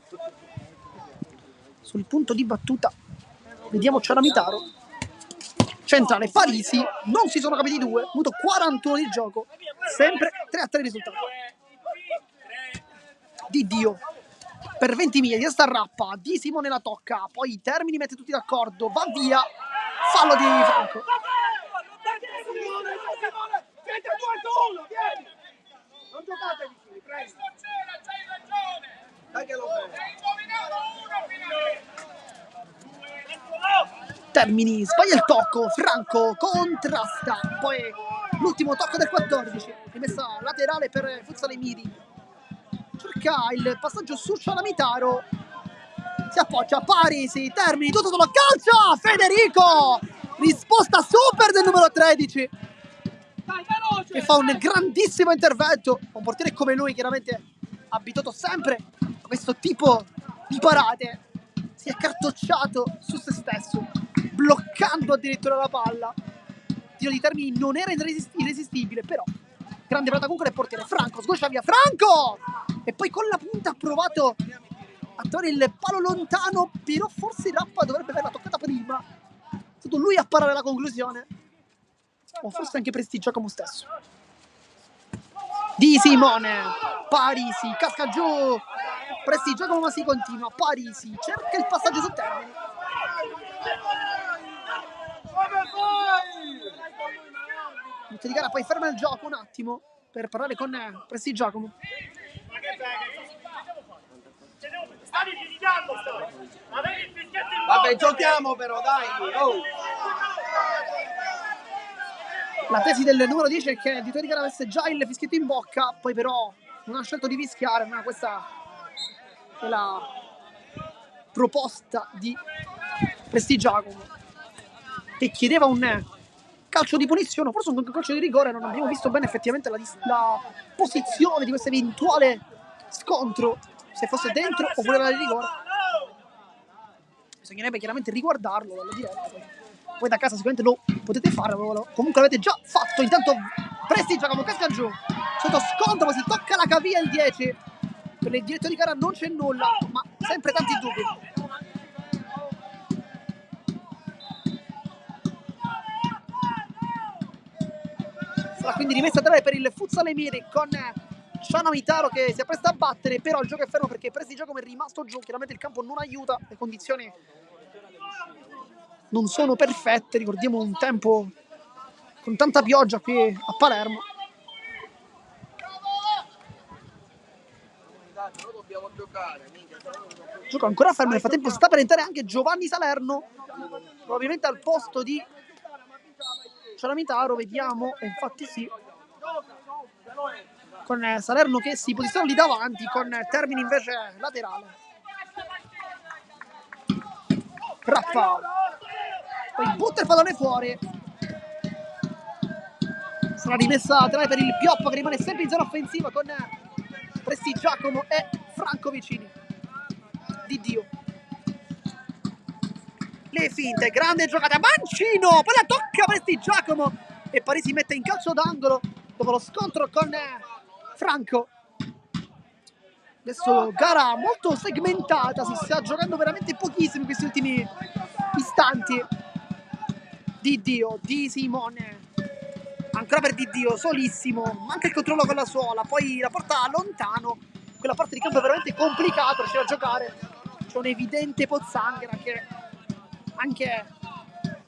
Sul punto di battuta vediamo Ciaramitaro. Centrale Parisi, non si sono capiti due, minuto 41 di gioco, sempre 3-3 il risultato. Di Dio per Ventimiglia, di sta Rappa, Di Simone la tocca, poi Termini mette tutti d'accordo, va via, fallo di Franco. Non giocate vicini, prego. Dai che lo Termini, sbaglia il tocco, Franco contrasta, poi l'ultimo tocco del 14, rimessa laterale per futsal Miri. Cerca il passaggio su Ciaramitaro, si appoggia Parisi, Termini, tutto solo calcio, Federico, risposta super del numero 13, che fa un grandissimo intervento, un portiere come lui chiaramente abituato sempre a questo tipo di parate, si è cartocciato su se stesso, bloccando addirittura la palla. Il tiro di Termini non era irresistibile, però grande parata comunque del portiere. Franco sgoccia via, Franco! E poi con la punta ha provato a trovare il palo lontano, però forse Rappa dovrebbe averla toccata prima. È stato lui a parare la conclusione, o forse anche Prestigiacomo stesso. Di Simone, Parisi, casca giù, Prestigiacomo ma si continua, Parisi cerca il passaggio su Termini. Inizio di gara, poi ferma il gioco un attimo per parlare con Prestigiacomo. Vabbè, giochiamo però, dai. Oh. La tesi del numero 10 è che il direttore di gara avesse già il fischietto in bocca, poi però non ha scelto di fischiare, ma questa è la proposta di Prestigiacomo, che chiedeva un calcio di punizione, forse un calcio di rigore. Non abbiamo visto bene effettivamente la posizione di questo eventuale scontro, se fosse dentro o fuori dal rigore. Bisognerebbe chiaramente riguardarlo dalla diretta. Poi da casa sicuramente lo potete fare, comunque l'avete già fatto. Intanto Prestigiacomo casca giù sotto scontro, ma si tocca la caviglia il 10. Per il direttore di gara non c'è nulla, ma sempre tanti dubbi. Sarà quindi rimessa a tre per il futsal Miri con Ciaramitaro che si appresta a battere, però il gioco è fermo perché Prestigiacomo è rimasto giù. Chiaramente il campo non aiuta, le condizioni non sono perfette, ricordiamo un tempo con tanta pioggia qui a Palermo. Gioco ancora fermo, nel frattempo sta per entrare anche Giovanni Salerno, probabilmente al posto di Ciaramitaro, vediamo, e infatti sì, con Salerno che si posiziona lì davanti, con Termini invece laterale. Rappa, poi butta il pallone fuori, sarà rimessa laterale per il Pioppo che rimane sempre in zona offensiva con Prestigiacomo e Franco vicini. Di Dio, le finte, grande giocata, Mancino, poi la tocca Prestigiacomo e Parisi mette in calcio d'angolo dopo lo scontro con Franco. Adesso gara molto segmentata, si sta giocando veramente pochissimo in questi ultimi istanti. Di Dio, Di Simone, ancora per Di Dio, solissimo, manca il controllo con la suola, poi la porta lontano. Quella parte di campo è veramente complicato, riuscire a giocare. C'è un evidente pozzanghera che anche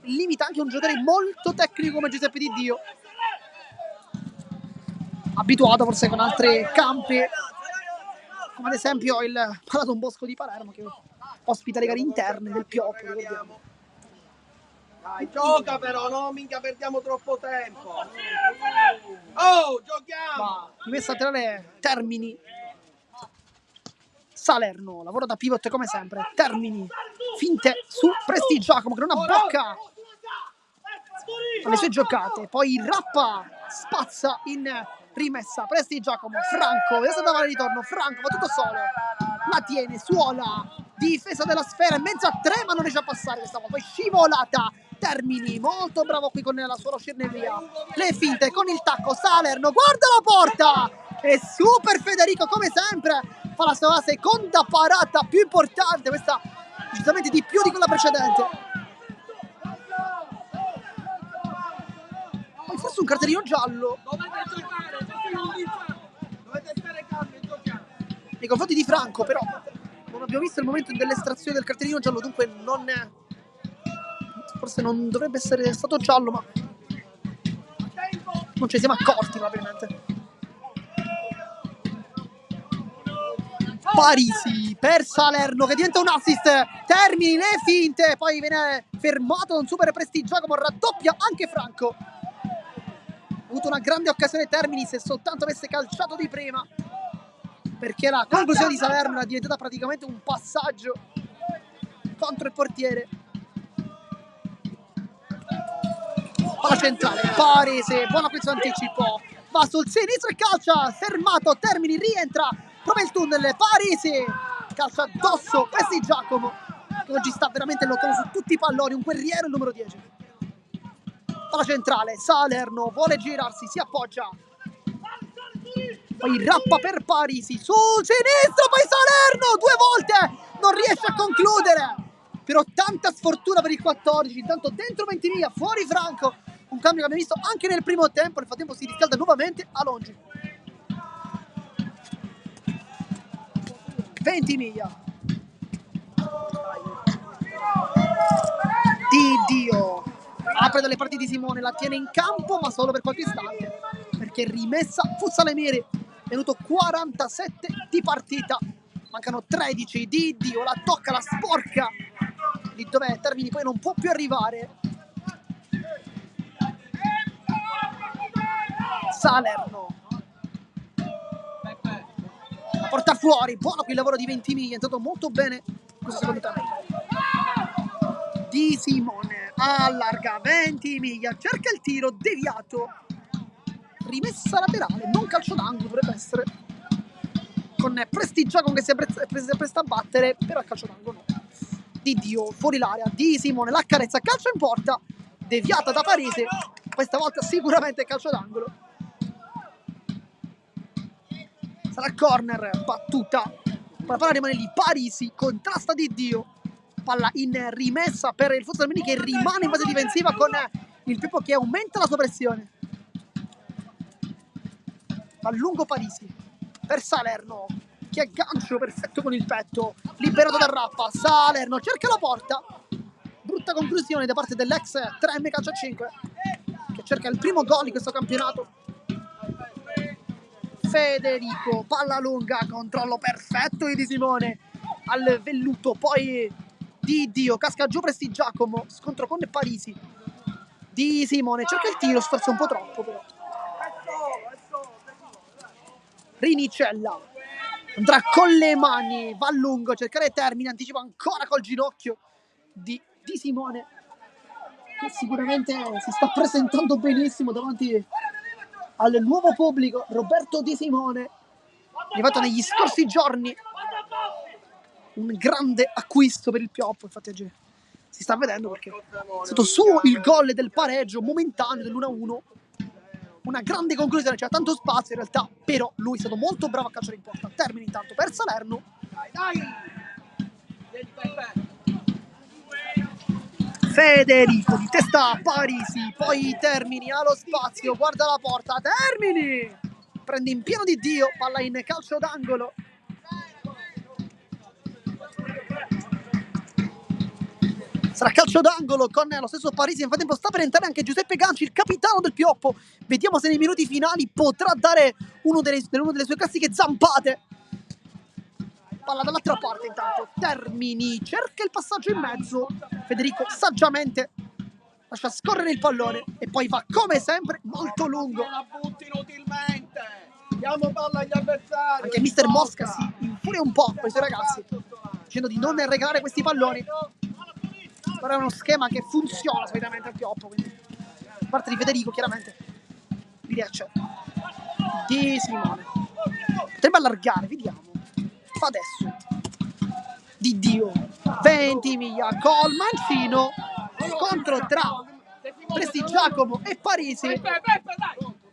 limita anche un giocatore molto tecnico come Giuseppe Di Dio, abituato forse con altri campi, come ad esempio il Palaton Bosco di Palermo, che ospita le gare interne del Pioppo, ricordiamo. Dai, gioca però, no? Minchia, perdiamo troppo tempo. Oh, giochiamo! Rimessa laterale Termini. Salerno, lavoro da pivot come sempre. Termini, finte su Presti Giacomo che non abbocca alle sue giocate. Poi Rappa spazza in rimessa. Presti Giacomo, Franco, adesso dava il ritorno. Franco va tutto solo, la tiene, suola, difesa della sfera in mezzo a tre, ma non riesce a passare questa volta. Poi scivolata. Termini, molto bravo qui con la sua uscirne via. Le finte con il tacco. Salerno, guarda la porta! E super Federico come sempre fa la sua seconda parata più importante, questa decisamente di più di quella precedente. Poi forse un cartellino giallo Dovete stare calmi e giocare. nei confronti di Franco, però non abbiamo visto il momento dell'estrazione del cartellino giallo, dunque forse non dovrebbe essere stato giallo, ma non ce ne siamo accorti probabilmente. Parisi per Salerno che diventa un assist. Termini, le finte, poi viene fermato da un super Presti Giacomo, raddoppia anche Franco. Ha avuto una grande occasione Termini, se soltanto avesse calciato di prima, perché la conclusione di Salerno era diventata praticamente un passaggio contro il portiere. Palla centrale, Parisi, buona questo anticipo, va sul sinistro e calcia, fermato, Termini, rientra, prova il tunnel, Parisi, calcia addosso, Presti Giacomo, che oggi sta veramente lottando su tutti i palloni, un guerriero il numero 10. Palla centrale, Salerno, vuole girarsi, si appoggia, poi Rappa per Parisi, sul sinistro, poi Salerno, 2 volte, non riesce a concludere, però tanta sfortuna per il 14, intanto dentro Ventimiglia, fuori Franco, un cambio che abbiamo visto anche nel primo tempo, nel frattempo si riscalda nuovamente a Longi. Ventimiglia. Di Dio. Apre dalle parti di Simone, la tiene in campo ma solo per qualche istante, perché rimessa Fuzzalemiri, venuto 47 di partita, mancano 13, Di Dio, la tocca, la sporca, lì dove Termini poi non può più arrivare. Salerno la porta fuori, buono qui il lavoro di Ventimiglia, è entrato molto bene questo secondo tempo. Di Simone allarga, Ventimiglia cerca il tiro deviato, rimessa laterale, non calcio d'angolo dovrebbe essere, con Presti Giacomo che si presta a battere, però il calcio d'angolo no. Di Dio fuori l'area, Di Simone la carezza, calcio in porta, deviata da Parisi, questa volta sicuramente calcio d'angolo. Sarà corner, battuta, la palla rimane lì, Parisi contrasta Di Dio, palla in rimessa per il Fuzzalemiri che rimane in fase difensiva con il Pippo che aumenta la sua pressione. Va lungo Parisi per Salerno che aggancio perfetto con il petto, liberato da Rappa. Salerno cerca la porta, brutta conclusione da parte dell'ex 3M calcio a 5 che cerca il primo gol di questo campionato. Federico, palla lunga, controllo perfetto di Simone al velluto, poi Di Dio, casca giù Presti Giacomo, scontro con Parisi. Di Simone cerca il tiro, sforza un po' troppo però. Rinicella andrà con le mani, va a lungo, cercare Termini, anticipa ancora col ginocchio di Simone, che sicuramente si sta presentando benissimo davanti al nuovo pubblico. Roberto Di Simone, arrivato negli scorsi giorni, un grande acquisto per il Pioppo, infatti oggi si sta vedendo perché è stato su il gol del pareggio momentaneo dell'1-1, una grande conclusione, c'era tanto spazio in realtà, però lui è stato molto bravo a calciare in porta. Termini intanto per Salerno, Federico di testa a Parisi, poi Termini allo spazio, guarda la porta, Termini prende in pieno Di Dio, palla in calcio d'angolo. Sarà calcio d'angolo con lo stesso Parisi. Nel frattempo sta per entrare anche Giuseppe Ganci, il capitano del Pioppo. Vediamo se nei minuti finali potrà dare una delle sue classiche zampate. Palla dall'altra parte intanto. Termini cerca il passaggio in mezzo. Federico saggiamente lascia scorrere il pallone e poi va come sempre molto lungo. Non la butti inutilmente. Diamo palla agli avversari. Anche mister Mosca si infuria un po' con i suoi ragazzi, dicendo di non regalare questi palloni. Però è uno schema che funziona solitamente al Pioppo, quindi da parte di Federico chiaramente vi riesce di Simone. Potrebbe allargare, vediamo. Fa adesso Di Dio, Ventimiglia col mancino, scontro tra Prestigiacomo e Parisi. Nel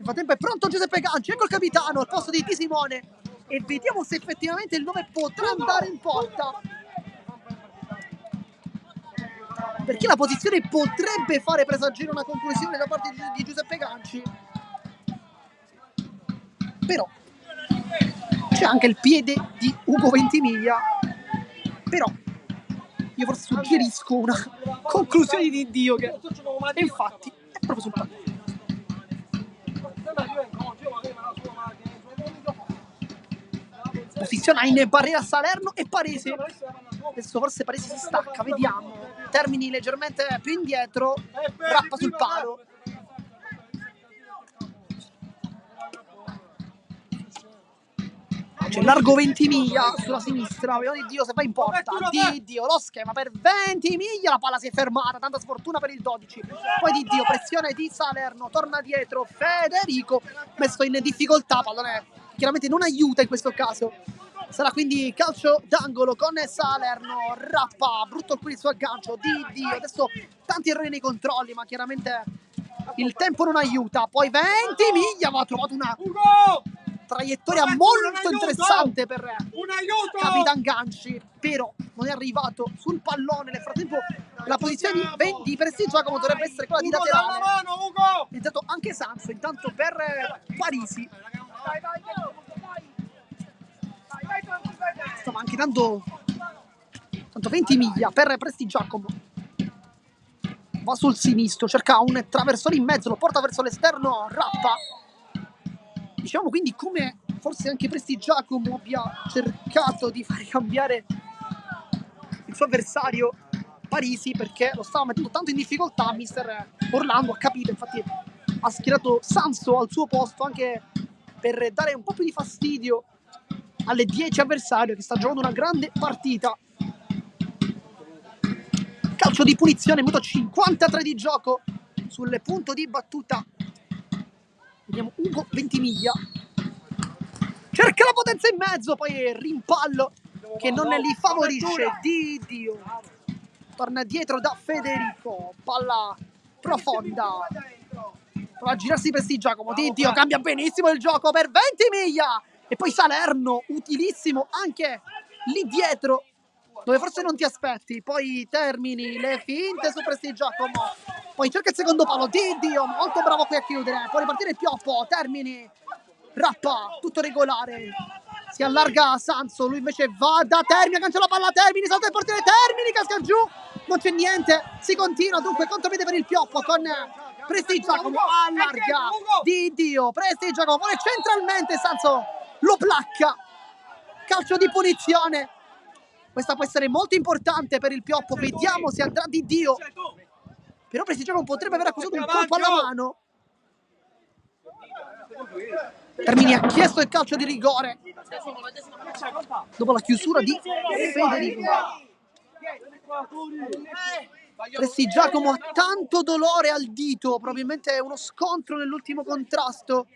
frattempo è pronto Giuseppe Ganci, ecco il capitano al posto di Di Simone e vediamo se effettivamente il 9 potrà andare in porta, perché la posizione potrebbe fare presagire una conclusione da parte di Giuseppe Ganci. Però c'è anche il piede di Ugo Ventimiglia. Però io forse suggerisco una conclusione di Dio che e infatti è proprio sul pallone. Posiziona in barriera Salerno e Parisi. Adesso forse Parisi si stacca, vediamo. Termini leggermente più indietro, rappa sul palo. C'è largo Ventimiglia sulla sinistra, vediamo Di Dio se va in porta. Di Dio, lo schema per Ventimiglia, la palla si è fermata, tanta sfortuna per il 12. Poi Di Dio, pressione di Salerno, torna dietro Federico, messo in difficoltà, pallone chiaramente non aiuta in questo caso. Sarà quindi calcio d'angolo con Salerno, rappa, brutto qui il suo aggancio, Di Dio, adesso tanti errori nei controlli, ma chiaramente il tempo non aiuta. Poi Ventimiglia ma ha trovato una traiettoria molto interessante per Capitan Ganci, però non è arrivato sul pallone. Nel frattempo la posizione di Prestigiacomo dovrebbe essere quella di laterale. È entrato anche Sanso intanto per Parisi. Stava anche dando tanto Ventimiglia per Prestigiacomo. Va sul sinistro, cerca un traversone in mezzo, lo porta verso l'esterno, rappa. Diciamo quindi come forse anche Prestigiacomo abbia cercato di fare cambiare il suo avversario Parisi, perché lo stava mettendo tanto in difficoltà. Mister Orlando ha capito, infatti ha schierato Sanso al suo posto anche per dare un po' più di fastidio alle 10 avversario che sta giocando una grande partita. Calcio di punizione, minuto 53 di gioco, sul punto di battuta. Vediamo Ugo Ventimiglia. Cerca la potenza in mezzo, poi rimpallo che non li favorisce. Di Dio. Torna dietro da Federico. Palla profonda. Prova a girarsi Prestigiacomo. Di Dio cambia benissimo il gioco per Ventimiglia. E poi Salerno, utilissimo anche lì dietro, dove forse non ti aspetti. Poi Termini, le finte su Prestigiacomo. Poi cerca il secondo palo. Di Dio, molto bravo qui a chiudere. Può ripartire il Pioppo. Termini, rappa, tutto regolare. Si allarga Sanso, lui invece va da Termini, aggancia la palla a Termini, salta il portiere Termini, casca giù. Non c'è niente, si continua dunque contropiede per il Pioppo con Prestigiacomo. Allarga Di Dio, Prestigiacomo vuole centralmente, Sanso lo placca. Calcio di punizione. Questa può essere molto importante per il Pioppo. Vediamo se andrà Di Dio. Però Prestigiacomo potrebbe aver accusato un colpo alla mano. Termini ha chiesto il calcio di rigore dopo la chiusura di Federico. Prestigiacomo ha tanto dolore al dito, probabilmente uno scontro nell'ultimo contrasto.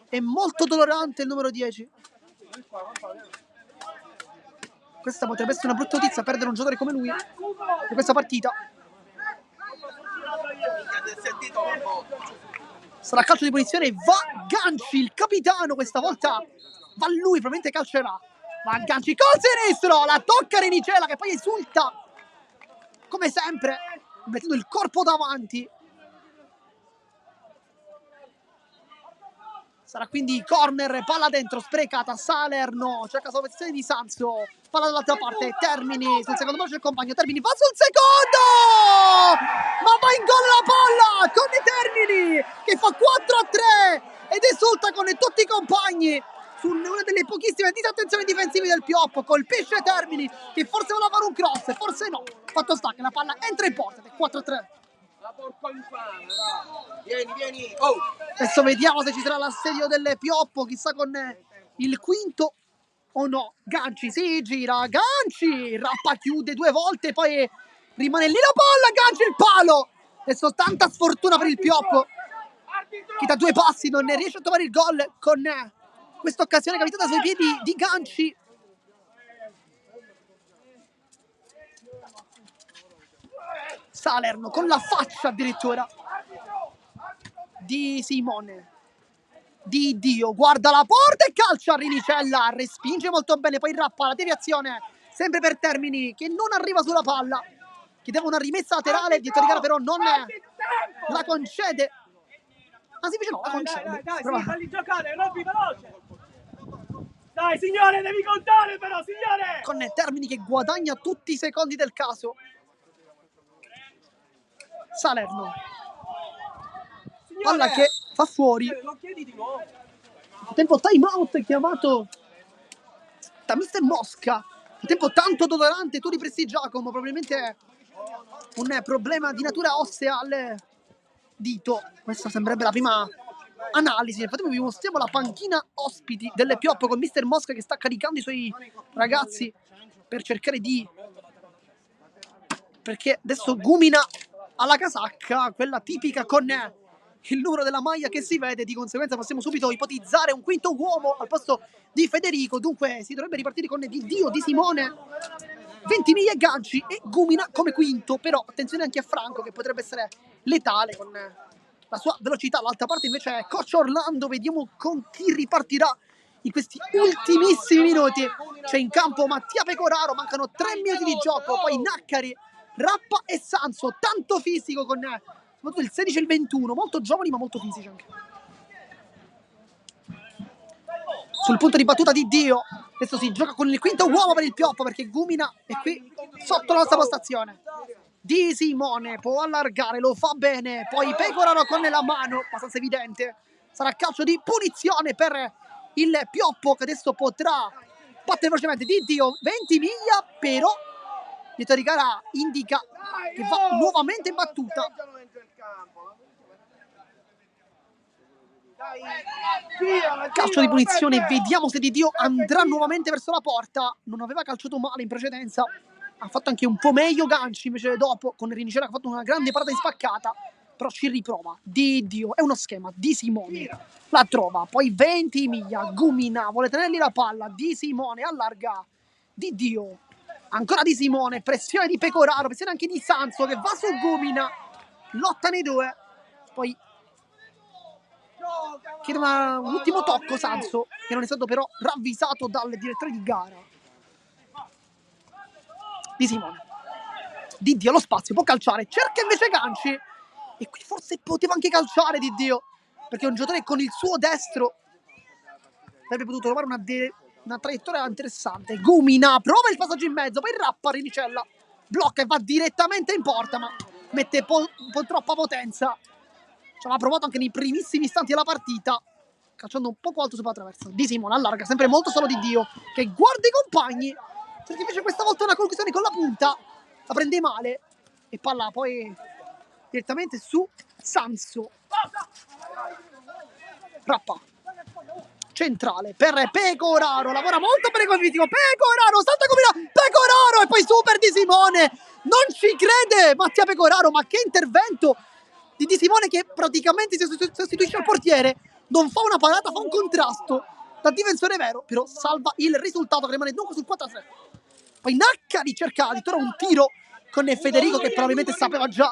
È molto dolorante il numero 10. Questa potrebbe essere una brutta notizia, perdere un giocatore come lui in questa partita. Sarà calcio di punizione, va Ganci, il capitano, questa volta va lui, probabilmente calcerà. Va Ganci col sinistro, la tocca Renicella che poi esulta, come sempre, mettendo il corpo davanti. Sarà quindi corner, palla dentro, sprecata, Salerno, cerca la salvazione di Sanso, palla dall'altra parte, Termini, sul secondo braccio il compagno, Termini va sul secondo! Ma va in gol la palla con i Termini che fa 4-3 ed esulta con tutti i compagni su una delle pochissime disattenzioni difensive del Pioppo, colpisce Termini che forse voleva fare un cross, forse no, fatto sta che la palla entra in porta ed è 4-3. Vieni. Oh! Adesso vediamo se ci sarà l'assedio del Pioppo, chissà con il quinto o no. Ganci si gira, Ganci, Rappa chiude 2 volte, poi rimane lì la palla, Ganci il palo. Adesso tanta sfortuna per il Pioppo, che da 2 passi non ne riesce a trovare il gol con questa occasione capitata sui piedi di Ganci. Salerno con la faccia addirittura di Simone, di Dio, guarda la porta e calcia a Rinicella, respinge molto bene, poi Rappa, la deviazione sempre per Termini che non arriva sulla palla, chiedeva una rimessa laterale, dietro di gara però non la concede, anzi invece no, la concede. Dai, sì, falli giocare, Robby, veloce! Dai, signore, devi contare però, signore! Con Termini che guadagna tutti i secondi del caso. Salerno, palla che fa fuori. Lo chiedi di nuovo. Nel tempo time out chiamato da Mister Mosca. Nel tempo tanto dolorante, tu ripresi Giacomo, probabilmente un problema di natura ossea al dito. Questa sembrerebbe la prima analisi. Nel frattempo vi mostriamo la panchina ospiti delle Pioppo con Mister Mosca che sta caricando i suoi ragazzi per cercare di... perché adesso Gumina alla casacca, quella tipica con il numero della maglia che si vede, di conseguenza possiamo subito ipotizzare un quinto uomo al posto di Federico, dunque si dovrebbe ripartire con Di Dio, Di Simone, Ventimiglia e Ganci e Gumina come quinto, però attenzione anche a Franco che potrebbe essere letale con la sua velocità. L'altra parte invece è Coach Orlando, vediamo con chi ripartirà in questi ultimissimi minuti. C'è in campo Mattia Pecoraro, mancano 3 minuti di gioco, poi Naccari, Rappa e Sanso, tanto fisico con soprattutto il 16 e il 21, molto giovani ma molto fisici anche. Sul punto di battuta di Dio, adesso si gioca con il quinto uomo per il Pioppo perché Gumina è qui sotto la nostra postazione. Di Simone può allargare, lo fa bene, poi Pecoraro con la mano, abbastanza evidente, sarà calcio di punizione per il Pioppo che adesso potrà battere velocemente Di Dio, Ventimiglia, però dietro di gara indica che va nuovamente in battuta. Calcio di punizione, vediamo se Di Dio andrà nuovamente verso la porta. Non aveva calciato male in precedenza, ha fatto anche un po' meglio Ganci invece dopo con Rinicella che ha fatto una grande parata in spaccata, però ci riprova. Di Dio, è uno schema, Di Simone la trova, poi Ventimiglia, Gumina vuole tenergli la palla, Di Simone allarga, Di Dio, ancora Di Simone, pressione di Pecoraro, pressione anche di Sanso che va su Gumina, lottano i due, poi chiede un ultimo tocco Sanso che non è stato però ravvisato dal direttore di gara. Di Simone, Di Dio allo spazio, può calciare, cerca invece Ganci e qui forse poteva anche calciare Di Dio perché è un giocatore con il suo destro avrebbe potuto trovare una traiettoria interessante. Gumina prova il passaggio in mezzo, poi Rappa, Rinicella blocca e va direttamente in porta ma mette un po' troppa potenza. Ci aveva provato anche nei primissimi istanti della partita, calciando un poco alto sopra la traversa. Di Simone allarga, sempre molto solo Di Dio, che guarda i compagni, perché invece questa volta una conclusione con la punta, la prende male, e palla poi direttamente su Sanso. Rappa, centrale, per Pecoraro, lavora molto bene con il fisico, Pecoraro, salta come Pecoraro, e poi super Di Simone, non ci crede Mattia Pecoraro, ma che intervento! Di Simone che praticamente si sostituisce al portiere, non fa una parata, fa un contrasto da difensore vero, però salva il risultato che rimane dunque sul 4-3. Poi Naccari cerca addirittura un tiro con Federico che probabilmente sapeva già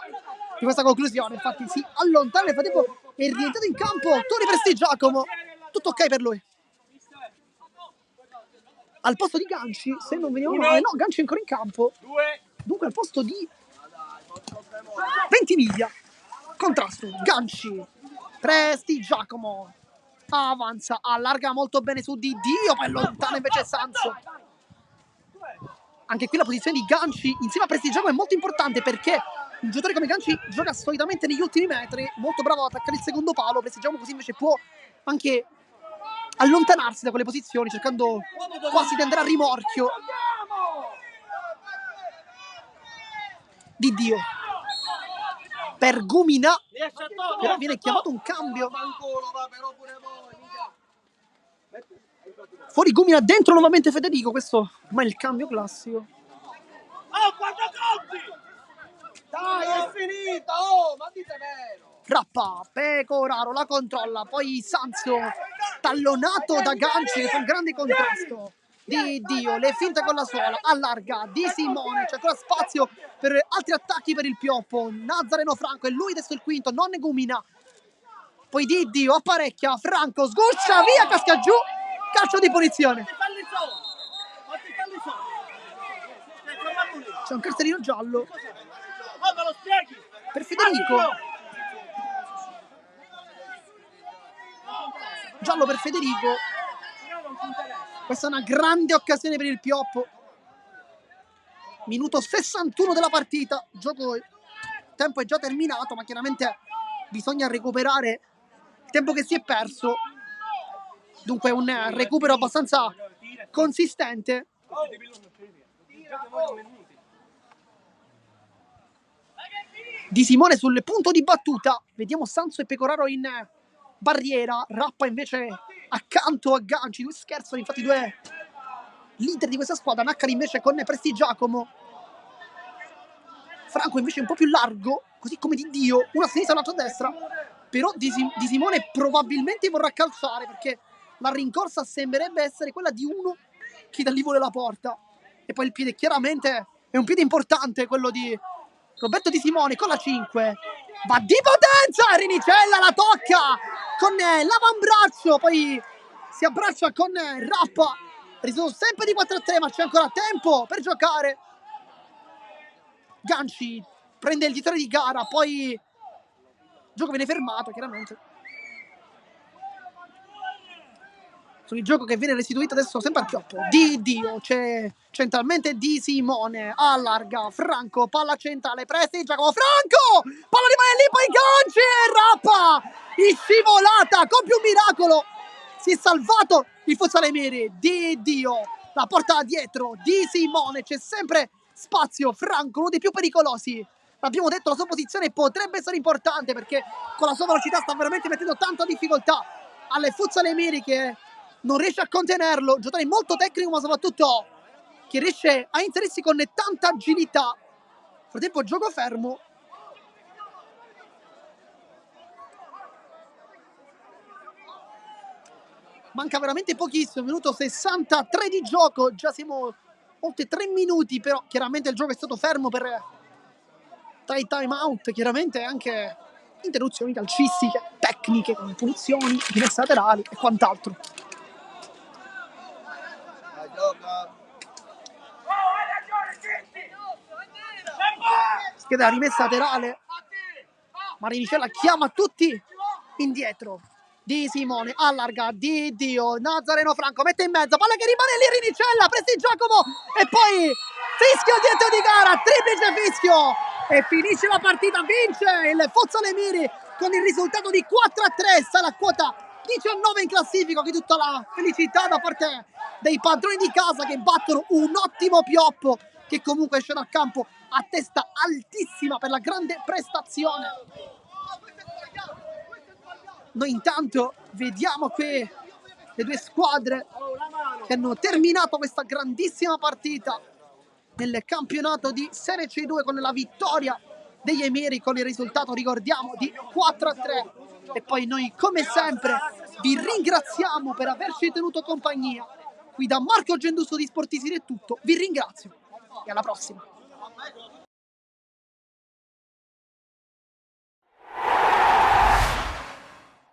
di questa conclusione, infatti si allontana, nel frattempo è rientrato in campo Toni Presti Giacomo, tutto ok per lui. Al posto di Ganci, se non veniamo male, no, Ganci è ancora in campo, dunque al posto di Ventimiglia. Contrasto, Ganci, Presti Giacomo, avanza, allarga molto bene su Di Dio, poi lontano invece Sanso. Anche qui la posizione di Ganci insieme a Prestigiacomo è molto importante, perché un giocatore come Ganci gioca solitamente negli ultimi metri, molto bravo ad attaccare il secondo palo. Prestigiacomo così invece può anche allontanarsi da quelle posizioni, cercando quasi di andare a rimorchio. Di Dio per Gumina, però viene chiamato un cambio. Fuori Gumina, dentro nuovamente Federico. Questo ormai è il cambio classico. Dai, è finito! Oh, ma dite vero! Rappa, Pecoraro la controlla, poi Sanso tallonato da Ganci che fa un grande contrasto. Di Dio, le finte con la sola, allarga, Di Simone, c'è ancora spazio per altri attacchi per il Pioppo. Nazareno Franco, e lui adesso il quinto, non Gumina. Poi Di Dio apparecchia, Franco sguscia, via, casca giù, calcio di punizione. C'è un cartellino giallo per Federico. Giallo per Federico. Questa è una grande occasione per il Pioppo. Minuto 61 della partita. Il tempo è già terminato, ma chiaramente bisogna recuperare il tempo che si è perso. Dunque un recupero abbastanza consistente. Di Simone sul punto di battuta. Vediamo Sanso e Pecoraro in barriera. Rappa invece accanto a Ganci. Due scherzano, infatti, due leader di questa squadra. Naccari invece con Prestigiacomo. Franco invece un po' più largo, così come Di Dio, una a sinistra e l'altra a destra. Però Di Simone probabilmente vorrà calciare, perché la rincorsa sembrerebbe essere quella di uno che da lì vuole la porta. E poi il piede chiaramente è un piede importante, quello di Roberto Di Simone con la 5. Va di potenza, Rinicella la tocca con l'avambraccio, poi si abbraccia con Rappa. Risultato sempre di 4-3, ma c'è ancora tempo per giocare. Ganci prende il titolo di gara, poi il gioco viene fermato chiaramente. Il gioco che viene restituito adesso sempre al Pioppo. Di Dio, c'è centralmente Di Simone, allarga, Franco, palla centrale, Prestigiacomo, Franco, palla rimane lì, poi Ganci e Rappa, in scivolata, compie un miracolo, si è salvato il Futsale Miri. Di Dio, la porta dietro, Di Simone, c'è sempre spazio, Franco, uno dei più pericolosi. L'abbiamo detto, la sua posizione potrebbe essere importante, perché con la sua velocità sta veramente mettendo tanta difficoltà alle Futsale Miri, che non riesce a contenerlo. Giocatore molto tecnico, ma soprattutto che riesce a inserirsi con tanta agilità. Nel frattempo gioco fermo. Manca veramente pochissimo, minuto 63 di gioco, già siamo oltre 3 minuti, però chiaramente il gioco è stato fermo per tra time out, chiaramente anche interruzioni calcistiche, tecniche, con punizioni, rimesse laterali e quant'altro. Scheda rimessa laterale, Marinicella chiama tutti indietro. Di Simone allarga, Di Dio, Nazareno Franco mette in mezzo, palla che rimane lì, Rinicella, Prestigiacomo e poi fischio dietro di gara, triplice fischio e finisce la partita, vince il Futsale Miri con il risultato di 4-3, sta alla quota 19 in classifica, che tutta la felicità da parte dei padroni di casa, che battono un ottimo Pioppo che comunque esce dal campo a testa altissima per la grande prestazione. Noi intanto vediamo qui le due squadre che hanno terminato questa grandissima partita nel campionato di Serie C2 con la vittoria degli Emiri, con il risultato, ricordiamo, di 4-3. E poi noi, come sempre, vi ringraziamo per averci tenuto compagnia. Qui da Marco Genduso di Sportisiri è tutto, vi ringrazio e alla prossima.